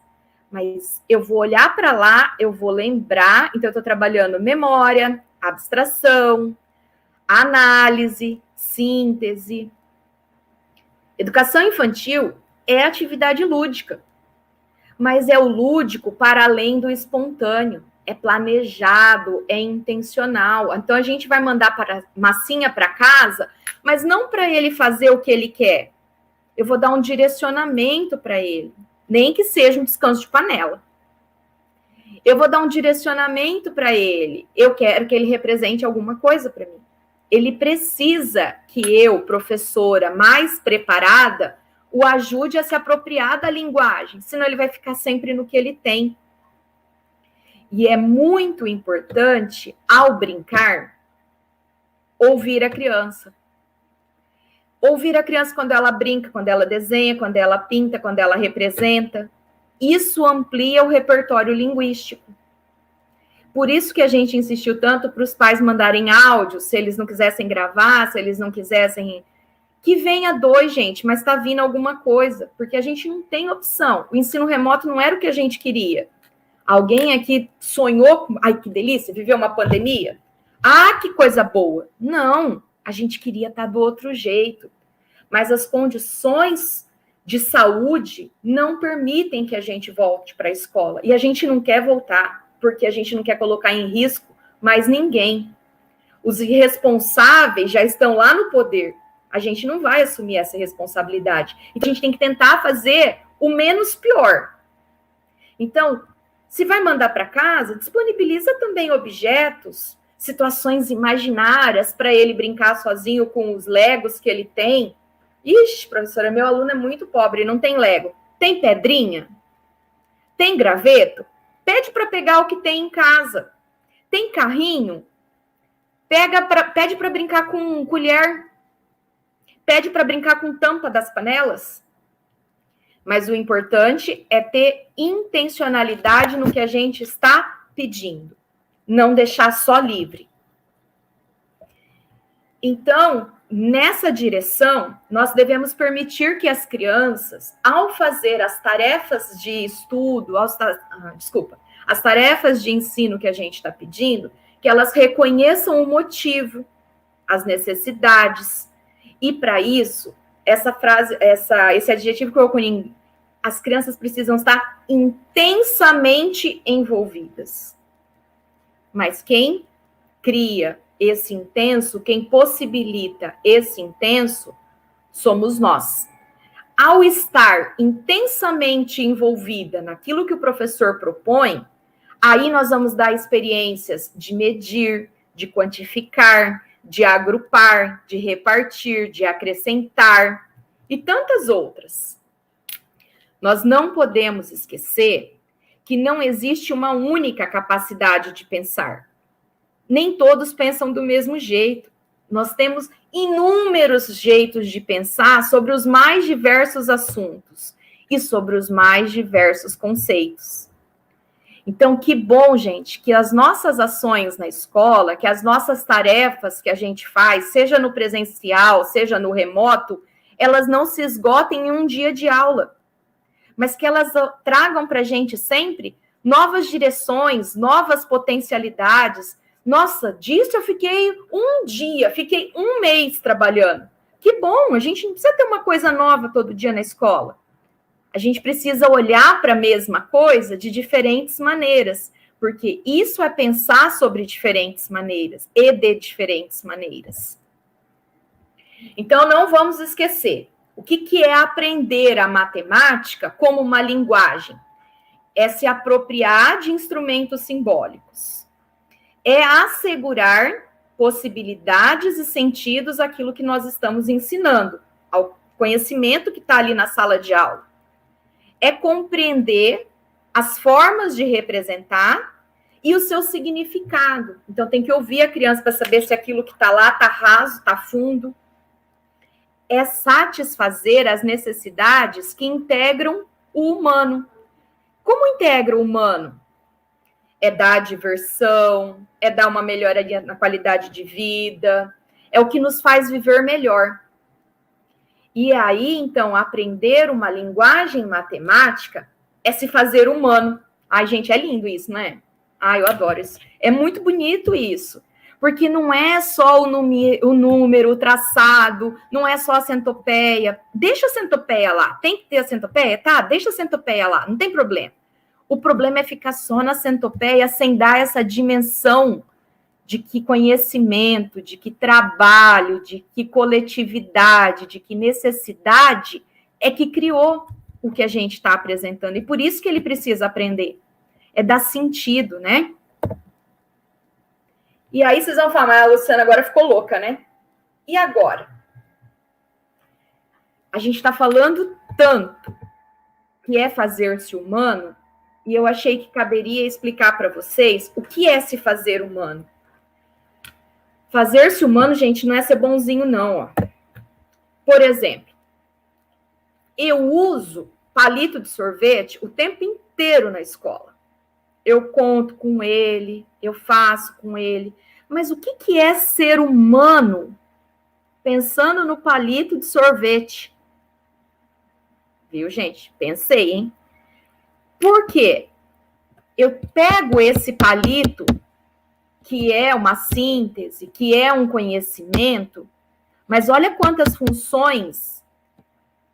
mas eu vou olhar para lá, eu vou lembrar. Então, eu estou trabalhando memória, abstração, análise, síntese. Educação infantil é atividade lúdica, mas é o lúdico para além do espontâneo. É planejado, é intencional. Então, a gente vai mandar massinha para casa, mas não para ele fazer o que ele quer. Eu vou dar um direcionamento para ele, nem que seja um descanso de panela. Eu vou dar um direcionamento para ele. Eu quero que ele represente alguma coisa para mim. Ele precisa que eu, professora mais preparada, o ajude a se apropriar da linguagem, senão ele vai ficar sempre no que ele tem. E é muito importante, ao brincar, ouvir a criança. Ouvir a criança quando ela brinca, quando ela desenha, quando ela pinta, quando ela representa. Isso amplia o repertório linguístico. Por isso que a gente insistiu tanto para os pais mandarem áudio, se eles não quisessem gravar, se eles não quisessem... Que venha 2, gente, mas está vindo alguma coisa, porque a gente não tem opção. O ensino remoto não era o que a gente queria. Alguém aqui sonhou... Ai, que delícia, viveu uma pandemia? Ah, que coisa boa. Não. A gente queria estar do outro jeito, mas as condições de saúde não permitem que a gente volte para a escola. E a gente não quer voltar, porque a gente não quer colocar em risco mais ninguém. Os irresponsáveis já estão lá no poder. A gente não vai assumir essa responsabilidade. Então, a gente tem que tentar fazer o menos pior. Então, se vai mandar para casa, disponibiliza também objetos, situações imaginárias para ele brincar sozinho com os Legos que ele tem. Ixi, professora, meu aluno é muito pobre, não tem Lego. Tem pedrinha? Tem graveto? Pede para pegar o que tem em casa. Tem carrinho? Pede para brincar com colher. pede para brincar com tampa das panelas. Mas o importante é ter intencionalidade no que a gente está pedindo. Não deixar só livre. Então, nessa direção, nós devemos permitir que as crianças, ao fazer as tarefas de estudo, as tarefas de ensino que a gente está pedindo, que elas reconheçam o motivo, as necessidades. E para isso, esse adjetivo que eu coloquei, as crianças precisam estar intensamente envolvidas. Mas quem cria esse intenso, quem possibilita esse intenso, somos nós. Ao estar intensamente envolvida naquilo que o professor propõe, aí nós vamos dar experiências de medir, de quantificar, de agrupar, de repartir, de acrescentar e tantas outras. Nós não podemos esquecer que não existe uma única capacidade de pensar. Nem todos pensam do mesmo jeito. Nós temos inúmeros jeitos de pensar sobre os mais diversos assuntos e sobre os mais diversos conceitos. Então, que bom, gente, que as nossas ações na escola, que as nossas tarefas que a gente faz, seja no presencial, seja no remoto, elas não se esgotem em um dia de aula, mas que elas tragam para a gente sempre novas direções, novas potencialidades. Nossa, disso eu fiquei fiquei um mês trabalhando. Que bom, a gente não precisa ter uma coisa nova todo dia na escola. A gente precisa olhar para a mesma coisa de diferentes maneiras, porque isso é pensar sobre diferentes maneiras e de diferentes maneiras. Então, não vamos esquecer, o que é aprender a matemática como uma linguagem? É se apropriar de instrumentos simbólicos. É assegurar possibilidades e sentidos àquilo que nós estamos ensinando, ao conhecimento que está ali na sala de aula. É compreender as formas de representar e o seu significado. Então, tem que ouvir a criança para saber se aquilo que está lá está raso, está fundo. É satisfazer as necessidades que integram o humano. Como integra o humano? É dar diversão, é dar uma melhora na qualidade de vida, é o que nos faz viver melhor. E aí, então, aprender uma linguagem matemática é se fazer humano. Ai, gente, é lindo isso, não é? Ai, eu adoro isso. É muito bonito isso. Porque não é só o número, o traçado, não é só a centopeia. Deixa a centopeia lá. Tem que ter a centopeia? Tá, deixa a centopeia lá, não tem problema. O problema é ficar só na centopeia sem dar essa dimensão de que conhecimento, de que trabalho, de que coletividade, de que necessidade é que criou o que a gente está apresentando. E por isso que ele precisa aprender. É dar sentido, né? E aí vocês vão falar, a Luciana agora ficou louca, né? E agora? A gente está falando tanto que é fazer-se humano, e eu achei que caberia explicar para vocês o que é se fazer humano. Fazer-se humano, gente, não é ser bonzinho, não. Ó. Por exemplo, eu uso palito de sorvete o tempo inteiro na escola. Eu conto com ele, eu faço com ele. Mas o que é ser humano pensando no palito de sorvete? Viu, gente? Pensei, hein? Por quê? Eu pego esse palito, que é uma síntese, que é um conhecimento, mas olha quantas funções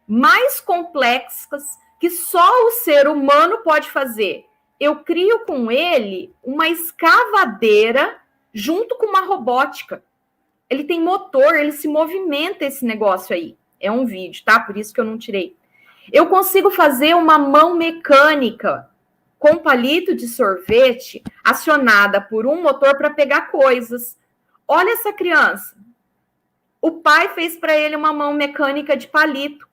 mais complexas que só o ser humano pode fazer. Eu crio com ele uma escavadeira junto com uma robótica. Ele tem motor, ele se movimenta esse negócio aí. É um vídeo, tá? Por isso que eu não tirei. Eu consigo fazer uma mão mecânica com palito de sorvete acionada por um motor para pegar coisas. Olha essa criança. O pai fez para ele uma mão mecânica de palito.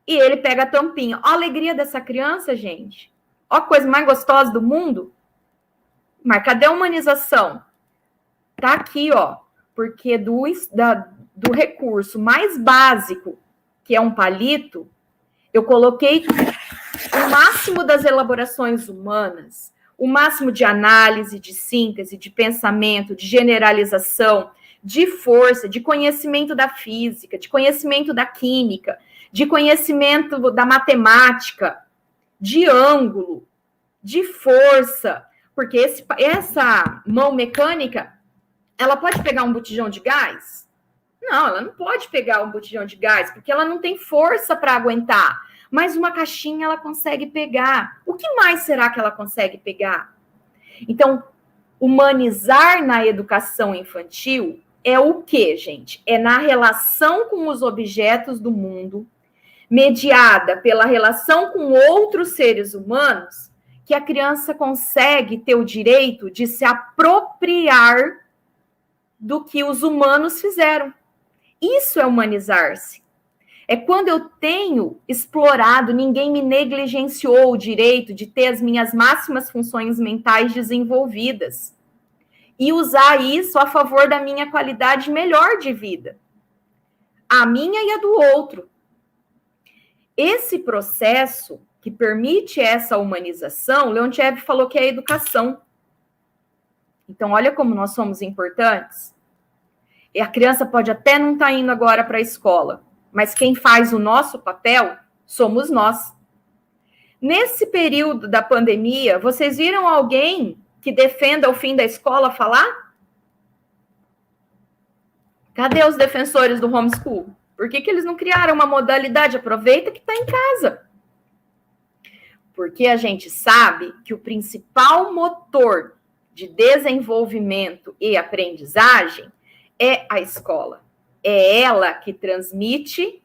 E ele pega a tampinha. Olha a alegria dessa criança, gente. Olha a coisa mais gostosa do mundo. Mas cadê a humanização? Tá aqui, ó. porque do recurso mais básico, que é um palito, eu coloquei o máximo das elaborações humanas, o máximo de análise, de síntese, de pensamento, de generalização, de força, de conhecimento da física, de conhecimento da química, de conhecimento da matemática, de ângulo, de força, porque essa mão mecânica, ela pode pegar um botijão de gás? Não, ela não pode pegar um botijão de gás, porque ela não tem força para aguentar. Mas uma caixinha ela consegue pegar. O que mais será que ela consegue pegar? Então, humanizar na educação infantil é o quê, gente? É na relação com os objetos do mundo, mediada pela relação com outros seres humanos, que a criança consegue ter o direito de se apropriar do que os humanos fizeram. Isso é humanizar-se. É quando eu tenho explorado, ninguém me negligenciou o direito de ter as minhas máximas funções mentais desenvolvidas e usar isso a favor da minha qualidade melhor de vida, a minha e a do outro. Esse processo que permite essa humanização, Leontiev falou que é a educação. Então, olha como nós somos importantes. E a criança pode até não estar indo agora para a escola, mas quem faz o nosso papel somos nós. Nesse período da pandemia, vocês viram alguém que defenda o fim da escola falar? Cadê os defensores do homeschool? Por que eles não criaram uma modalidade? Aproveita que está em casa. Porque a gente sabe que o principal motor de desenvolvimento e aprendizagem é a escola. É ela que transmite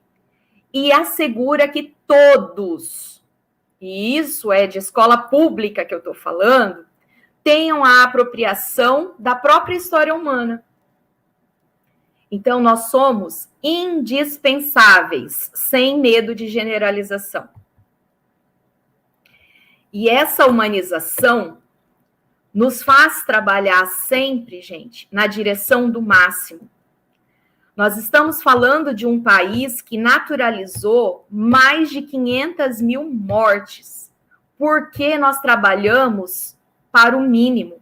e assegura que todos, e isso é de escola pública que eu estou falando, tenham a apropriação da própria história humana. Então, nós somos indispensáveis, sem medo de generalização. E essa humanização nos faz trabalhar sempre, gente, na direção do máximo. Nós estamos falando de um país que naturalizou mais de 500 mil mortes, porque nós trabalhamos para o mínimo.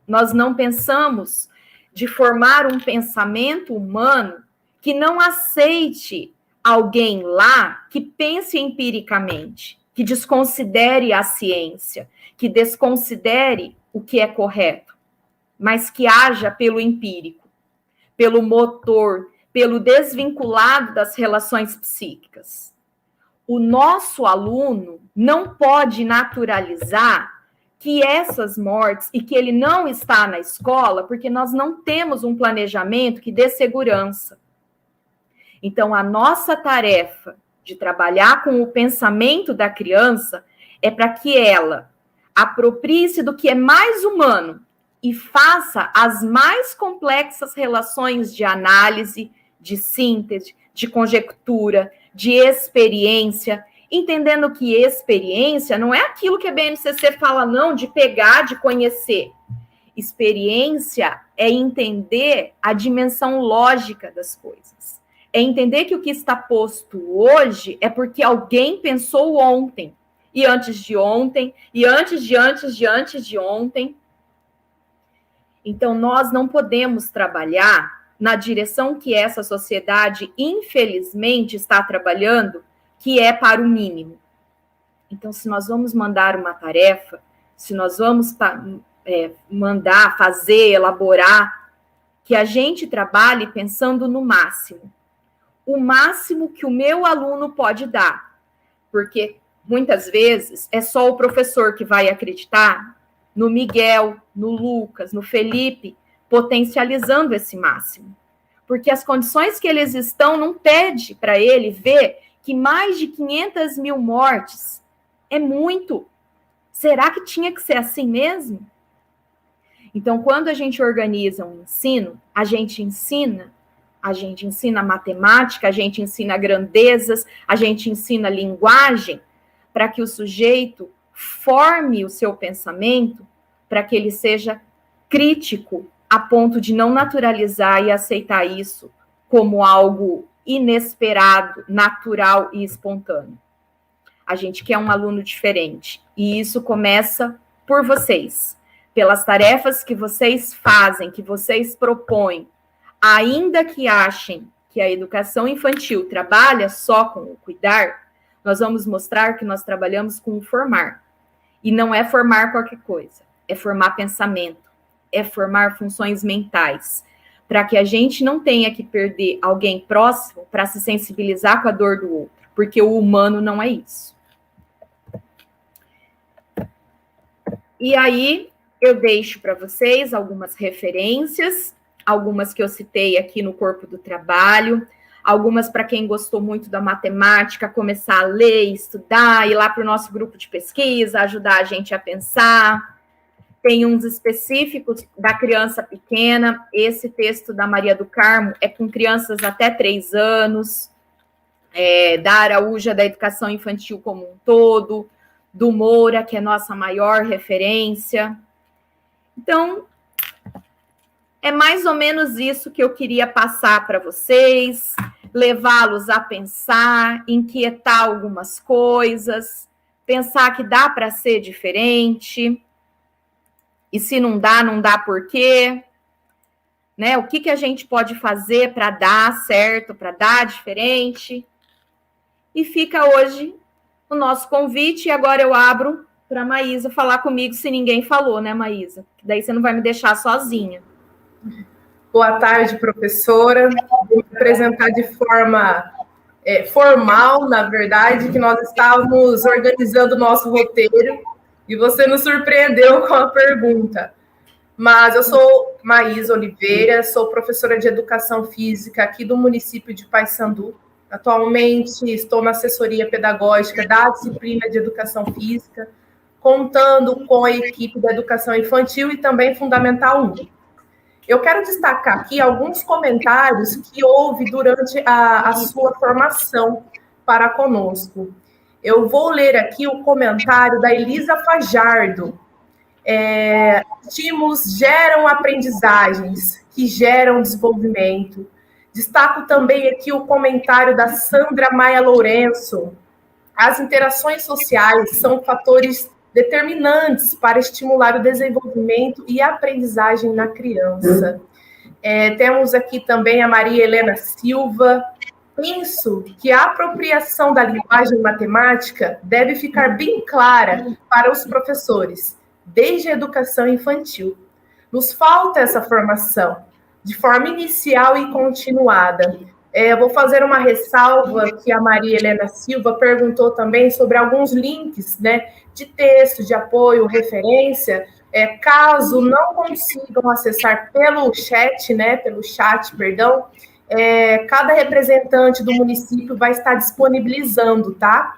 Nós não pensamos de formar um pensamento humano que não aceite alguém lá que pense empiricamente, que desconsidere a ciência, que desconsidere o que é correto, mas que haja pelo empírico, pelo motor, pelo desvinculado das relações psíquicas. O nosso aluno não pode naturalizar que essas mortes e que ele não está na escola porque nós não temos um planejamento que dê segurança. Então, a nossa tarefa de trabalhar com o pensamento da criança é para que ela aproprie-se do que é mais humano e faça as mais complexas relações de análise, de síntese, de conjectura, de experiência, entendendo que experiência não é aquilo que a BNCC fala, não, de pegar, de conhecer. Experiência é entender a dimensão lógica das coisas. É entender que o que está posto hoje é porque alguém pensou ontem, e antes de ontem, e antes de ontem. Então, nós não podemos trabalhar na direção que essa sociedade, infelizmente, está trabalhando, que é para o mínimo. Então, se nós vamos mandar uma tarefa, se nós vamos mandar, fazer, elaborar, que a gente trabalhe pensando no máximo. O máximo que o meu aluno pode dar. Porque, muitas vezes, é só o professor que vai acreditar no Miguel, no Lucas, no Felipe, potencializando esse máximo. Porque as condições que eles estão não pede para ele ver que mais de 500 mil mortes é muito. Será que tinha que ser assim mesmo? Então, quando a gente organiza um ensino, a gente ensina matemática, a gente ensina grandezas, a gente ensina linguagem, para que o sujeito forme o seu pensamento, para que ele seja crítico a ponto de não naturalizar e aceitar isso como algo inesperado, natural e espontâneo. A gente quer um aluno diferente. E isso começa por vocês, pelas tarefas que vocês fazem, que vocês propõem, ainda que achem que a educação infantil trabalha só com o cuidar, nós vamos mostrar que nós trabalhamos com o formar. E não é formar qualquer coisa, é formar pensamento, é formar funções mentais, para que a gente não tenha que perder alguém próximo para se sensibilizar com a dor do outro, porque o humano não é isso. E aí, eu deixo para vocês algumas referências, algumas que eu citei aqui no corpo do trabalho, algumas para quem gostou muito da matemática, começar a ler, estudar, ir lá para o nosso grupo de pesquisa, ajudar a gente a pensar. Tem uns específicos da criança pequena, esse texto da Maria do Carmo é com crianças até 3 anos, da Araúja, da educação infantil como um todo, do Moura, que é nossa maior referência. Então, é mais ou menos isso que eu queria passar para vocês, levá-los a pensar, inquietar algumas coisas, pensar que dá para ser diferente, e se não dá por quê, né? O que a gente pode fazer para dar certo, para dar diferente. E fica hoje o nosso convite, e agora eu abro para a Maísa falar comigo se ninguém falou, né, Maísa? Daí você não vai me deixar sozinha. Boa tarde, professora. Vou me apresentar de forma formal, na verdade, que nós estávamos organizando o nosso roteiro e você nos surpreendeu com a pergunta. Mas eu sou Maísa Oliveira, sou professora de Educação Física aqui do município de Paissandu. Atualmente estou na assessoria pedagógica da disciplina de Educação Física, contando com a equipe da Educação Infantil e também Fundamental 1. Eu quero destacar aqui alguns comentários que houve durante a sua formação para conosco. Eu vou ler aqui o comentário da Elisa Fajardo. Estímulos geram aprendizagens, que geram desenvolvimento. Destaco também aqui o comentário da Sandra Maia Lourenço. As interações sociais são fatores determinantes para estimular o desenvolvimento e a aprendizagem na criança. Temos aqui também a Maria Helena Silva. Penso que a apropriação da linguagem matemática deve ficar bem clara para os professores, desde a educação infantil. Nos falta essa formação, de forma inicial e continuada. Eu vou fazer uma ressalva que a Maria Helena Silva perguntou também sobre alguns links, né, de texto, de apoio, referência, caso não consigam acessar pelo chat, cada representante do município vai estar disponibilizando, tá?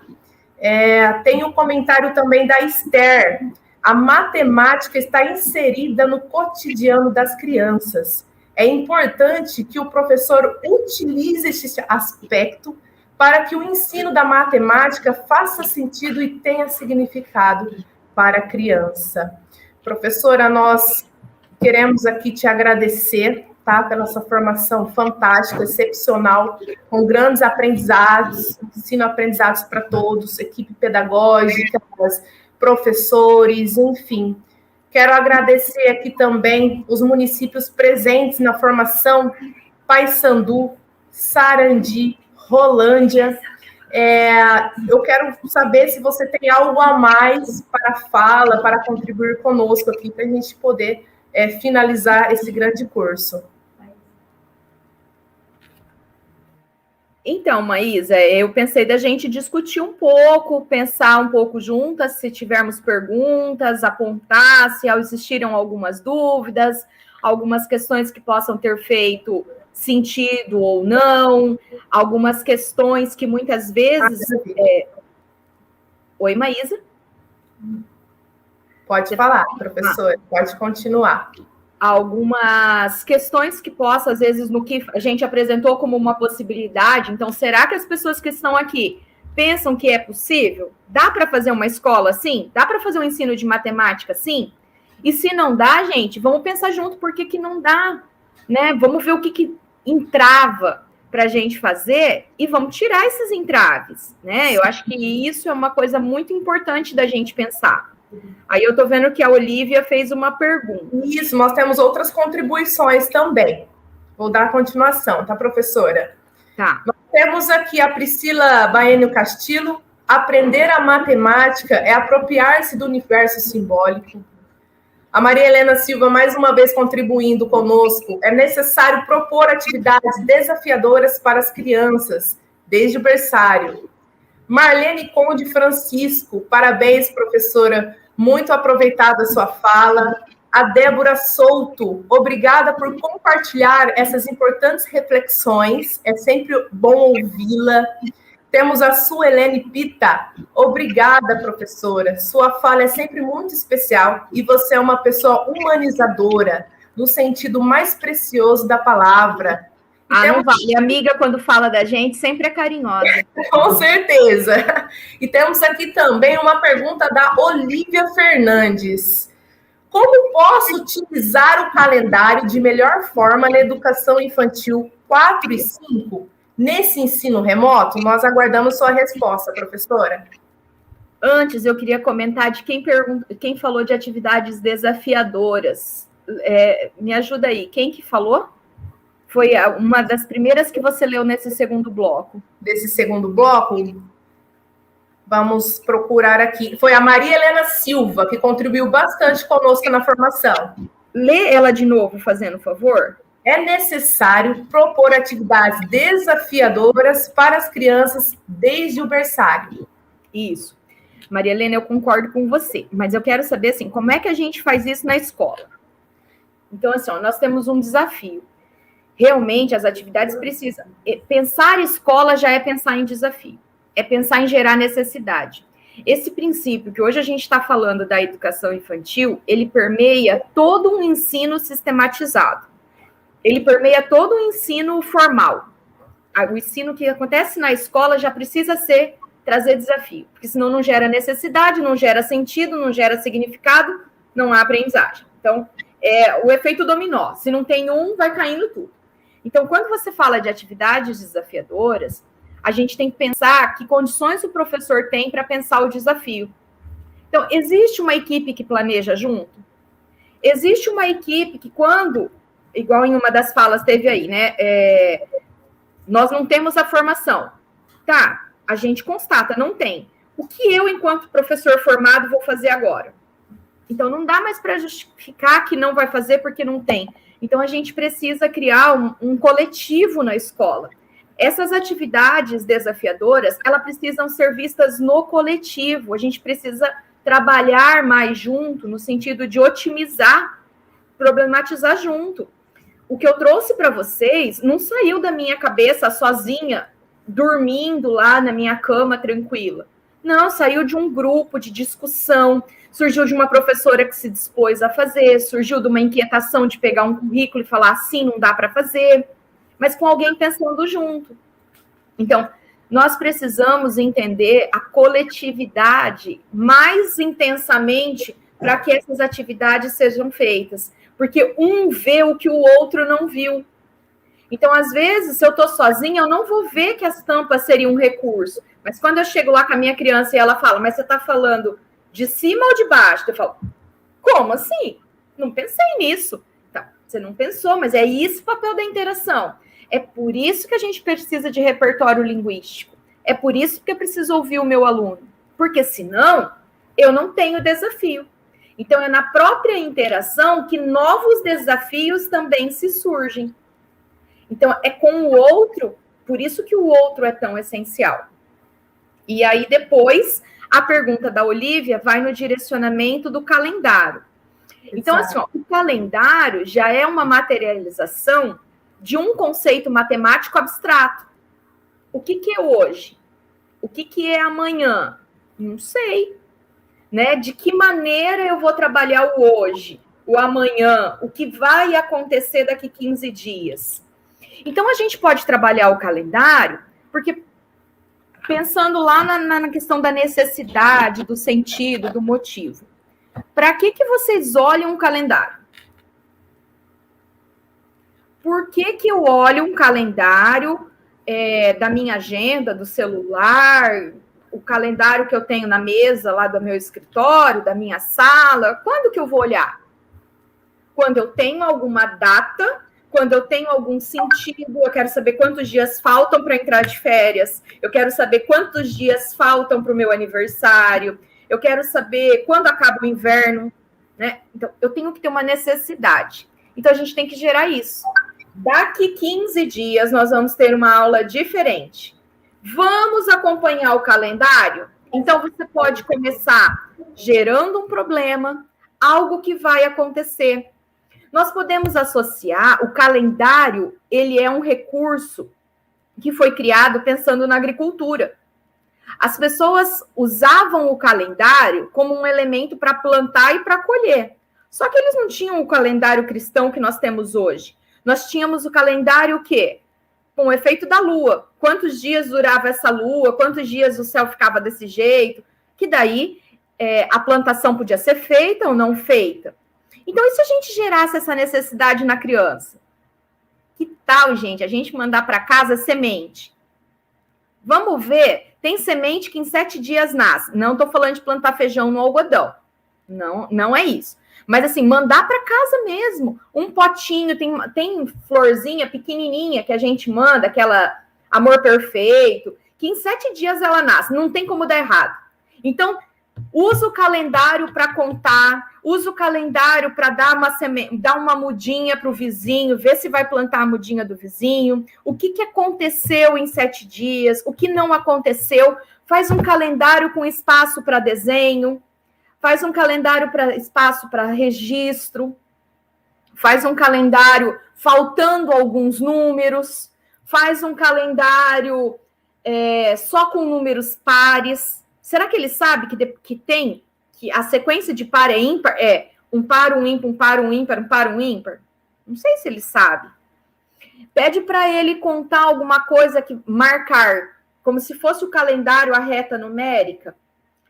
Tem um comentário também da Esther. A matemática está inserida no cotidiano das crianças. É importante que o professor utilize esse aspecto para que o ensino da matemática faça sentido e tenha significado para a criança. Professora, nós queremos aqui te agradecer, tá, pela sua formação fantástica, excepcional, com grandes aprendizados, ensino-aprendizados para todos, equipe pedagógica, professores, enfim. Quero agradecer aqui também os municípios presentes na formação: Paissandu, Sarandi, Rolândia. Eu quero saber se você tem algo a mais para fala, para contribuir conosco aqui, para a gente poder finalizar esse grande curso. Então, Maísa, eu pensei da gente discutir um pouco, pensar um pouco juntas, se tivermos perguntas, apontar, se existiram algumas dúvidas, algumas questões que possam ter feito sentido ou não, algumas questões que muitas vezes... Oi, Maísa? Pode falar, professora, pode continuar. Algumas questões que possam, às vezes, no que a gente apresentou como uma possibilidade. Então, será que as pessoas que estão aqui pensam que é possível? Dá para fazer uma escola assim? Dá para fazer um ensino de matemática assim? E se não dá, gente, vamos pensar junto por que não dá, né? Vamos ver o que entrava para a gente fazer e vamos tirar esses entraves, né? Eu acho que isso é uma coisa muito importante da gente pensar. Aí eu tô vendo que a Olivia fez uma pergunta. Isso, nós temos outras contribuições também. Vou dar a continuação, tá, professora? Tá. Nós temos aqui a Priscila Baenio Castillo. Aprender a matemática é apropriar-se do universo simbólico. A Maria Helena Silva, mais uma vez contribuindo conosco. É necessário propor atividades desafiadoras para as crianças, desde o berçário. Marlene Conde Francisco, parabéns, professora. Muito aproveitada a sua fala. A Débora Souto, obrigada por compartilhar essas importantes reflexões. É sempre bom ouvi-la. Temos a Suelene Pita. Obrigada, professora. Sua fala é sempre muito especial e você é uma pessoa humanizadora, no sentido mais precioso da palavra. Não vale. A amiga, quando fala da gente, sempre é carinhosa. Com certeza. E temos aqui também uma pergunta da Olivia Fernandes. Como posso utilizar o calendário de melhor forma na educação infantil 4 e 5? Nesse ensino remoto, nós aguardamos sua resposta, professora. Antes, eu queria comentar de quem falou de atividades desafiadoras. Me ajuda aí. Quem que falou? Foi uma das primeiras que você leu nesse segundo bloco. Desse segundo bloco? Vamos procurar aqui. Foi a Maria Helena Silva, que contribuiu bastante conosco na formação. Lê ela de novo, fazendo favor. É necessário propor atividades desafiadoras para as crianças desde o berçário. Isso. Maria Helena, eu concordo com você, mas eu quero saber, assim, como é que a gente faz isso na escola? Então, assim, nós temos um desafio. Realmente, as atividades precisam... Pensar escola já é pensar em desafio. É pensar em gerar necessidade. Esse princípio que hoje a gente está falando da educação infantil, ele permeia todo um ensino sistematizado. Ele permeia todo o ensino formal. O ensino que acontece na escola já precisa trazer desafio, porque senão não gera necessidade, não gera sentido, não gera significado, não há aprendizagem. Então, o efeito dominó. Se não tem um, vai caindo tudo. Então, quando você fala de atividades desafiadoras, a gente tem que pensar que condições o professor tem para pensar o desafio. Então, existe uma equipe que planeja junto? Existe uma equipe que quando... Igual em uma das falas teve aí, né? Nós não temos a formação. Tá, a gente constata, não tem. O que eu, enquanto professor formado, vou fazer agora? Então, não dá mais para justificar que não vai fazer porque não tem. Então, a gente precisa criar um coletivo na escola. Essas atividades desafiadoras, elas precisam ser vistas no coletivo. A gente precisa trabalhar mais junto, no sentido de otimizar, problematizar junto. O que eu trouxe para vocês não saiu da minha cabeça sozinha, dormindo lá na minha cama tranquila. Não, saiu de um grupo de discussão, surgiu de uma professora que se dispôs a fazer, surgiu de uma inquietação de pegar um currículo e falar assim, não dá para fazer, mas com alguém pensando junto. Então, nós precisamos entender a coletividade mais intensamente para que essas atividades sejam feitas. Porque um vê o que o outro não viu. Então, às vezes, se eu estou sozinha, eu não vou ver que as tampas seriam um recurso. Mas quando eu chego lá com a minha criança e ela fala, mas você está falando de cima ou de baixo? Eu falo, como assim? Não pensei nisso. Tá, você não pensou, mas é isso o papel da interação. É por isso que a gente precisa de repertório linguístico. É por isso que eu preciso ouvir o meu aluno. Porque senão, eu não tenho desafio. Então, é na própria interação que novos desafios também se surgem. Então, é com o outro, por isso que o outro é tão essencial. E aí, depois, a pergunta da Olivia vai no direcionamento do calendário. Então, assim, o calendário já é uma materialização de um conceito matemático abstrato. O que é hoje? O que é amanhã? Não sei. Né? De que maneira eu vou trabalhar o hoje, o amanhã, o que vai acontecer daqui 15 dias. Então, a gente pode trabalhar o calendário, porque pensando lá na questão da necessidade, do sentido, do motivo. Para que vocês olham um calendário? Por que eu olho um calendário da minha agenda, do celular, o calendário que eu tenho na mesa lá do meu escritório, da minha sala? Quando que eu vou olhar? Quando eu tenho alguma data, quando eu tenho algum sentido, eu quero saber quantos dias faltam para entrar de férias, eu quero saber quantos dias faltam para o meu aniversário, eu quero saber quando acaba o inverno, né? Então, eu tenho que ter uma necessidade. Então, a gente tem que gerar isso. Daqui 15 dias, nós vamos ter uma aula diferente. Vamos acompanhar o calendário? Então, você pode começar gerando um problema, algo que vai acontecer. Nós podemos associar, o calendário, ele é um recurso que foi criado pensando na agricultura. As pessoas usavam o calendário como um elemento para plantar e para colher. Só que eles não tinham o calendário cristão que nós temos hoje. Nós tínhamos o calendário o quê? Com o efeito da lua. Quantos dias durava essa lua? Quantos dias o céu ficava desse jeito? Que daí a plantação podia ser feita ou não feita. Então, e se a gente gerasse essa necessidade na criança? Que tal, gente, a gente mandar para casa semente? Vamos ver, tem semente que em 7 dias nasce. Não estou falando de plantar feijão no algodão. Não é isso. Mas, assim, mandar para casa mesmo. Um potinho, tem florzinha pequenininha que a gente manda, aquela amor perfeito, que em 7 dias ela nasce. Não tem como dar errado. Então, usa o calendário para contar, usa o calendário para dar uma mudinha para o vizinho, ver se vai plantar a mudinha do vizinho, o que aconteceu em 7 dias, o que não aconteceu. Faz um calendário com espaço para desenho, faz um calendário para espaço para registro, faz um calendário faltando alguns números, faz um calendário só com números pares. Será que ele sabe que a sequência de par é ímpar? É um par, um ímpar, um par, um ímpar, um par, um ímpar? Não sei se ele sabe. Pede para ele contar alguma coisa marcar, como se fosse o calendário, a reta numérica.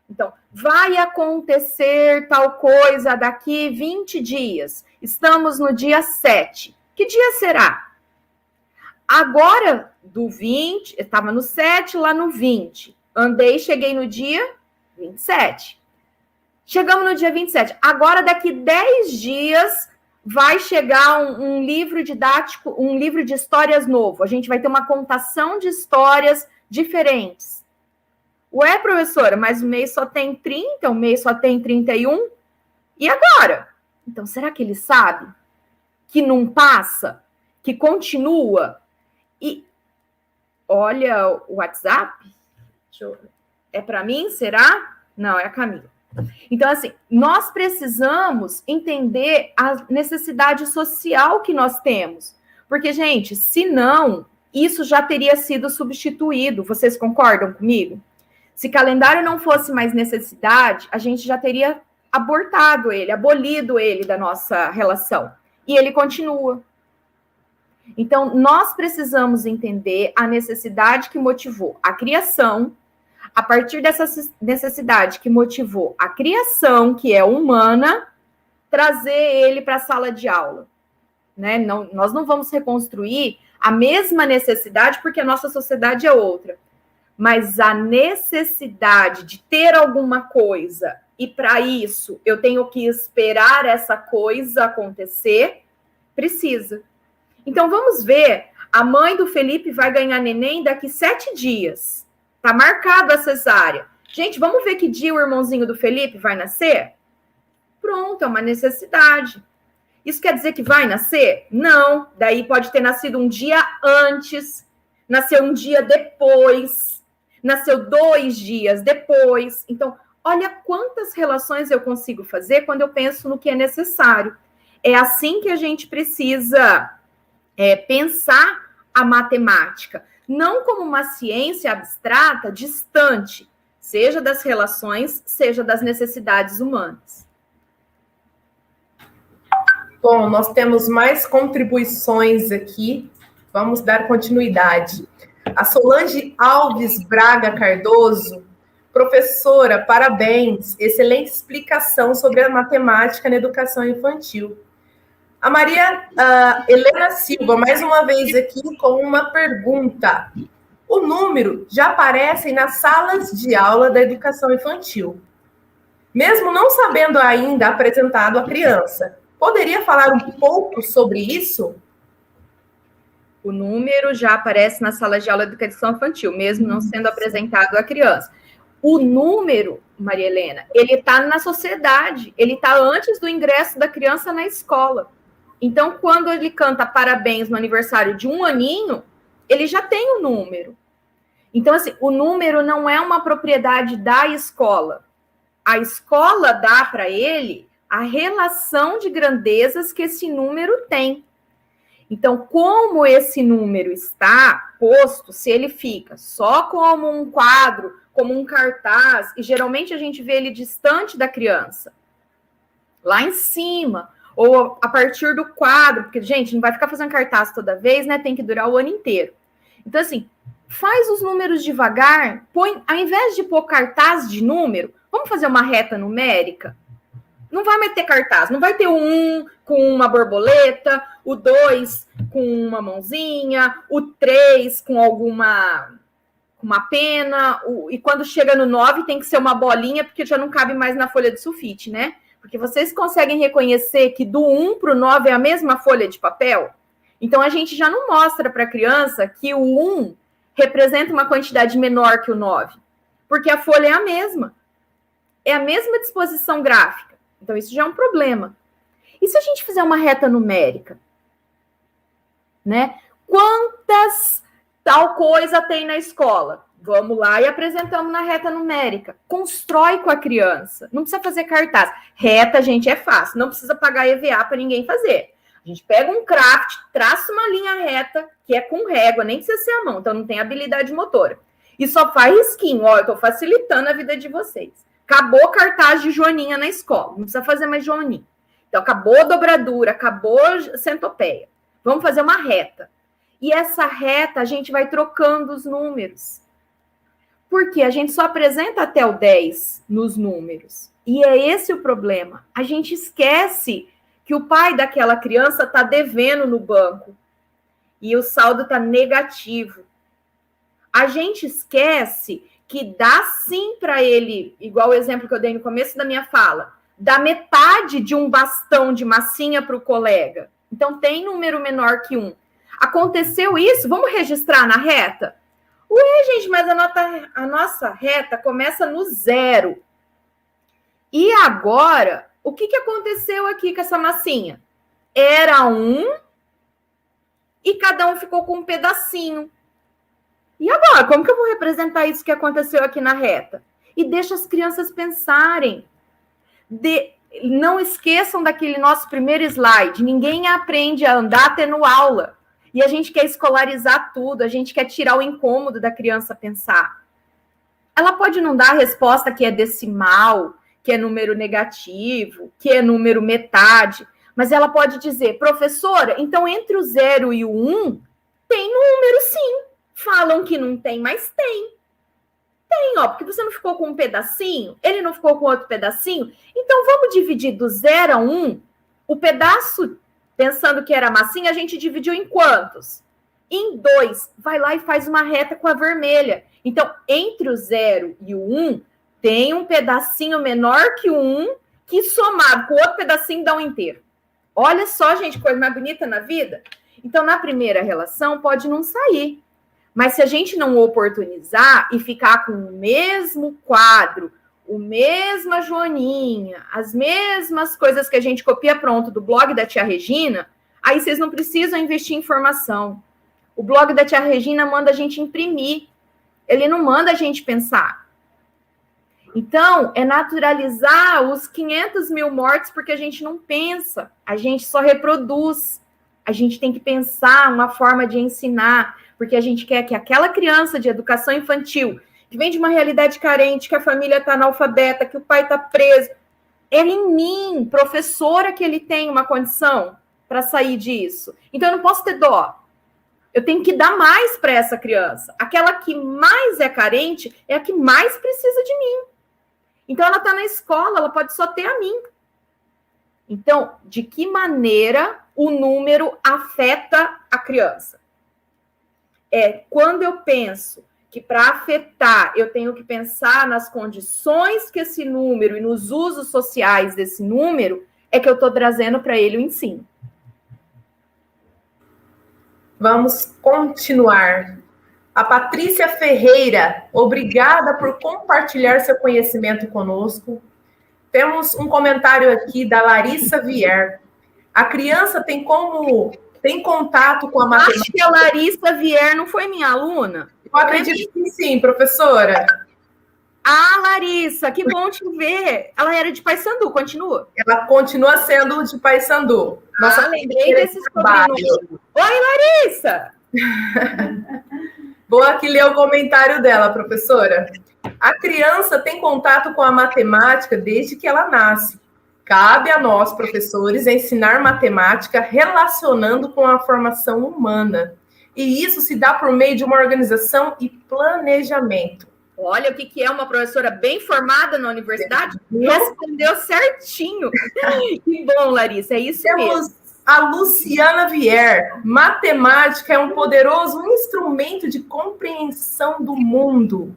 Então, vai acontecer tal coisa daqui 20 dias. Estamos no dia 7. Que dia será? Agora, do 20, eu estava no 7, lá no 20. Cheguei no dia 27. Chegamos no dia 27. Agora, daqui 10 dias, vai chegar um livro didático, um livro de histórias novo. A gente vai ter uma contação de histórias diferentes. Ué, professora, mas o mês só tem 30, o mês só tem 31. E agora? Então, será que ele sabe que não passa, que continua? E olha o WhatsApp. É para mim, será? Não, é a Camila. Então, assim, nós precisamos entender a necessidade social que nós temos. Porque, gente, se não, isso já teria sido substituído. Vocês concordam comigo? Se calendário não fosse mais necessidade, a gente já teria abortado ele, abolido ele da nossa relação. E ele continua. Então, nós precisamos entender a necessidade que motivou a criação. A partir dessa necessidade que motivou a criação, que é humana, trazer ele para a sala de aula. Né? Nós não vamos reconstruir a mesma necessidade, porque a nossa sociedade é outra. Mas a necessidade de ter alguma coisa, e para isso eu tenho que esperar essa coisa acontecer, precisa. Então, vamos ver, a mãe do Felipe vai ganhar neném daqui 7 dias. Tá marcado a cesárea. Gente, vamos ver que dia o irmãozinho do Felipe vai nascer? Pronto, é uma necessidade. Isso quer dizer que vai nascer? Não. Daí pode ter nascido um dia antes, nasceu um dia depois, nasceu 2 dias depois. Então, olha quantas relações eu consigo fazer quando eu penso no que é necessário. É assim que a gente precisa pensar a matemática. Não como uma ciência abstrata, distante, seja das relações, seja das necessidades humanas. Bom, nós temos mais contribuições aqui, vamos dar continuidade. A Solange Alves Braga Cardoso Professora, parabéns. Excelente explicação sobre a matemática na educação infantil. A Maria Helena Silva, mais uma vez aqui com uma pergunta. O número já aparece nas salas de aula da educação infantil. Mesmo não sabendo ainda apresentado à criança, poderia falar um pouco sobre isso? O número já aparece na sala de aula de educação infantil, mesmo não sendo apresentado à criança. O número, Maria Helena, ele está na sociedade, ele está antes do ingresso da criança na escola. Então, quando ele canta parabéns no aniversário de 1 aninho, ele já tem o número. Então, assim, o número não é uma propriedade da escola. A escola dá para ele a relação de grandezas que esse número tem. Então, como esse número está posto, se ele fica só como um quadro, como um cartaz, e geralmente a gente vê ele distante da criança, lá em cima, ou a partir do quadro, porque, gente, não vai ficar fazendo cartaz toda vez, né? Tem que durar o ano inteiro. Então, assim, faz os números devagar, põe, ao invés de pôr cartaz de número, vamos fazer uma reta numérica? Não vai meter cartaz, não vai ter o 1 com uma borboleta, o 2 com uma mãozinha, o 3 com uma pena, e quando chega no 9 tem que ser uma bolinha, porque já não cabe mais na folha de sulfite, né? Porque vocês conseguem reconhecer que do 1 para o 9 é a mesma folha de papel? Então, a gente já não mostra para a criança que o 1 representa uma quantidade menor que o 9, porque a folha é a mesma. É a mesma disposição gráfica. Então, isso já é um problema. E se a gente fizer uma reta numérica? Né? Quantas tal coisa tem na escola? Vamos lá e apresentamos na reta numérica. Constrói com a criança. Não precisa fazer cartaz. Reta, gente, é fácil. Não precisa pagar EVA para ninguém fazer. A gente pega um craft, traça uma linha reta, que é com régua, nem precisa ser a mão, então não tem habilidade motora. E só faz risquinho. Ó, eu estou facilitando a vida de vocês. Acabou o cartaz de Joaninha na escola. Não precisa fazer mais Joaninha. Então, acabou a dobradura, acabou a centopeia. Vamos fazer uma reta. E essa reta, a gente vai trocando os números. Porque a gente só apresenta até o 10 nos números. E é esse o problema. A gente esquece que o pai daquela criança está devendo no banco. E o saldo está negativo. A gente esquece que dá sim para ele, igual o exemplo que eu dei no começo da minha fala, dá metade de um bastão de massinha para o colega. Então, tem número menor que 1. Aconteceu isso? Vamos registrar na reta? Ué, gente, mas a nossa reta começa no 0. E agora, o que aconteceu aqui com essa massinha? Era 1 e cada um ficou com um pedacinho. E agora, como que eu vou representar isso que aconteceu aqui na reta? E deixa as crianças pensarem. Não esqueçam daquele nosso primeiro slide. Ninguém aprende a andar tendo aula. E a gente quer escolarizar tudo, a gente quer tirar o incômodo da criança pensar. Ela pode não dar a resposta que é decimal, que é número negativo, que é número metade, mas ela pode dizer, professora, então entre o 0 e o 1, tem número sim. Falam que não tem, mas tem. Tem, ó, porque você não ficou com um pedacinho, ele não ficou com outro pedacinho, então vamos dividir do 0 a 1, o pedaço, pensando que era massinha, a gente dividiu em quantos? Em 2. Vai lá e faz uma reta com a vermelha. Então, entre o 0 e o 1, tem um pedacinho menor que o 1, que somado com o outro pedacinho dá um inteiro. Olha só, gente, coisa mais bonita na vida. Então, na primeira relação, pode não sair. Mas se a gente não oportunizar e ficar com o mesmo quadro, a mesma Joaninha, as mesmas coisas que a gente copia pronto do blog da tia Regina, aí vocês não precisam investir em informação. O blog da tia Regina manda a gente imprimir. Ele não manda a gente pensar. Então, é naturalizar os 500 mil mortes porque a gente não pensa. A gente só reproduz. A gente tem que pensar uma forma de ensinar, porque a gente quer que aquela criança de educação infantil, que vem de uma realidade carente, que a família está analfabeta, que o pai está preso, é em mim, professora, que ele tem uma condição para sair disso. Então, eu não posso ter dó. Eu tenho que dar mais para essa criança. Aquela que mais é carente é a que mais precisa de mim. Então, ela está na escola, ela pode só ter a mim. Então, de que maneira o número afeta a criança? Quando eu penso que para afetar, eu tenho que pensar nas condições que esse número e nos usos sociais desse número, é que eu estou trazendo para ele o ensino. Vamos continuar. A Patrícia Ferreira, obrigada por compartilhar seu conhecimento conosco. Temos um comentário aqui da Larissa Vier. A criança tem contato com a matemática? Acho que a Larissa Vier não foi minha aluna? Eu acredito que sim, professora. Ah, Larissa, que bom te ver. Ela era de Paysandu, continua? Ela continua sendo de Paysandu. Nossa, lembrei desse sobrenome. Oi, Larissa! Vou aqui ler o comentário dela, professora. A criança tem contato com a matemática desde que ela nasce. Cabe a nós, professores, ensinar matemática relacionando com a formação humana. E isso se dá por meio de uma organização e planejamento. Olha o que é uma professora bem formada na universidade. Respondeu certinho. Que bom, Larissa, é isso mesmo. Temos a Luciana Vier. Matemática é um poderoso instrumento de compreensão do mundo.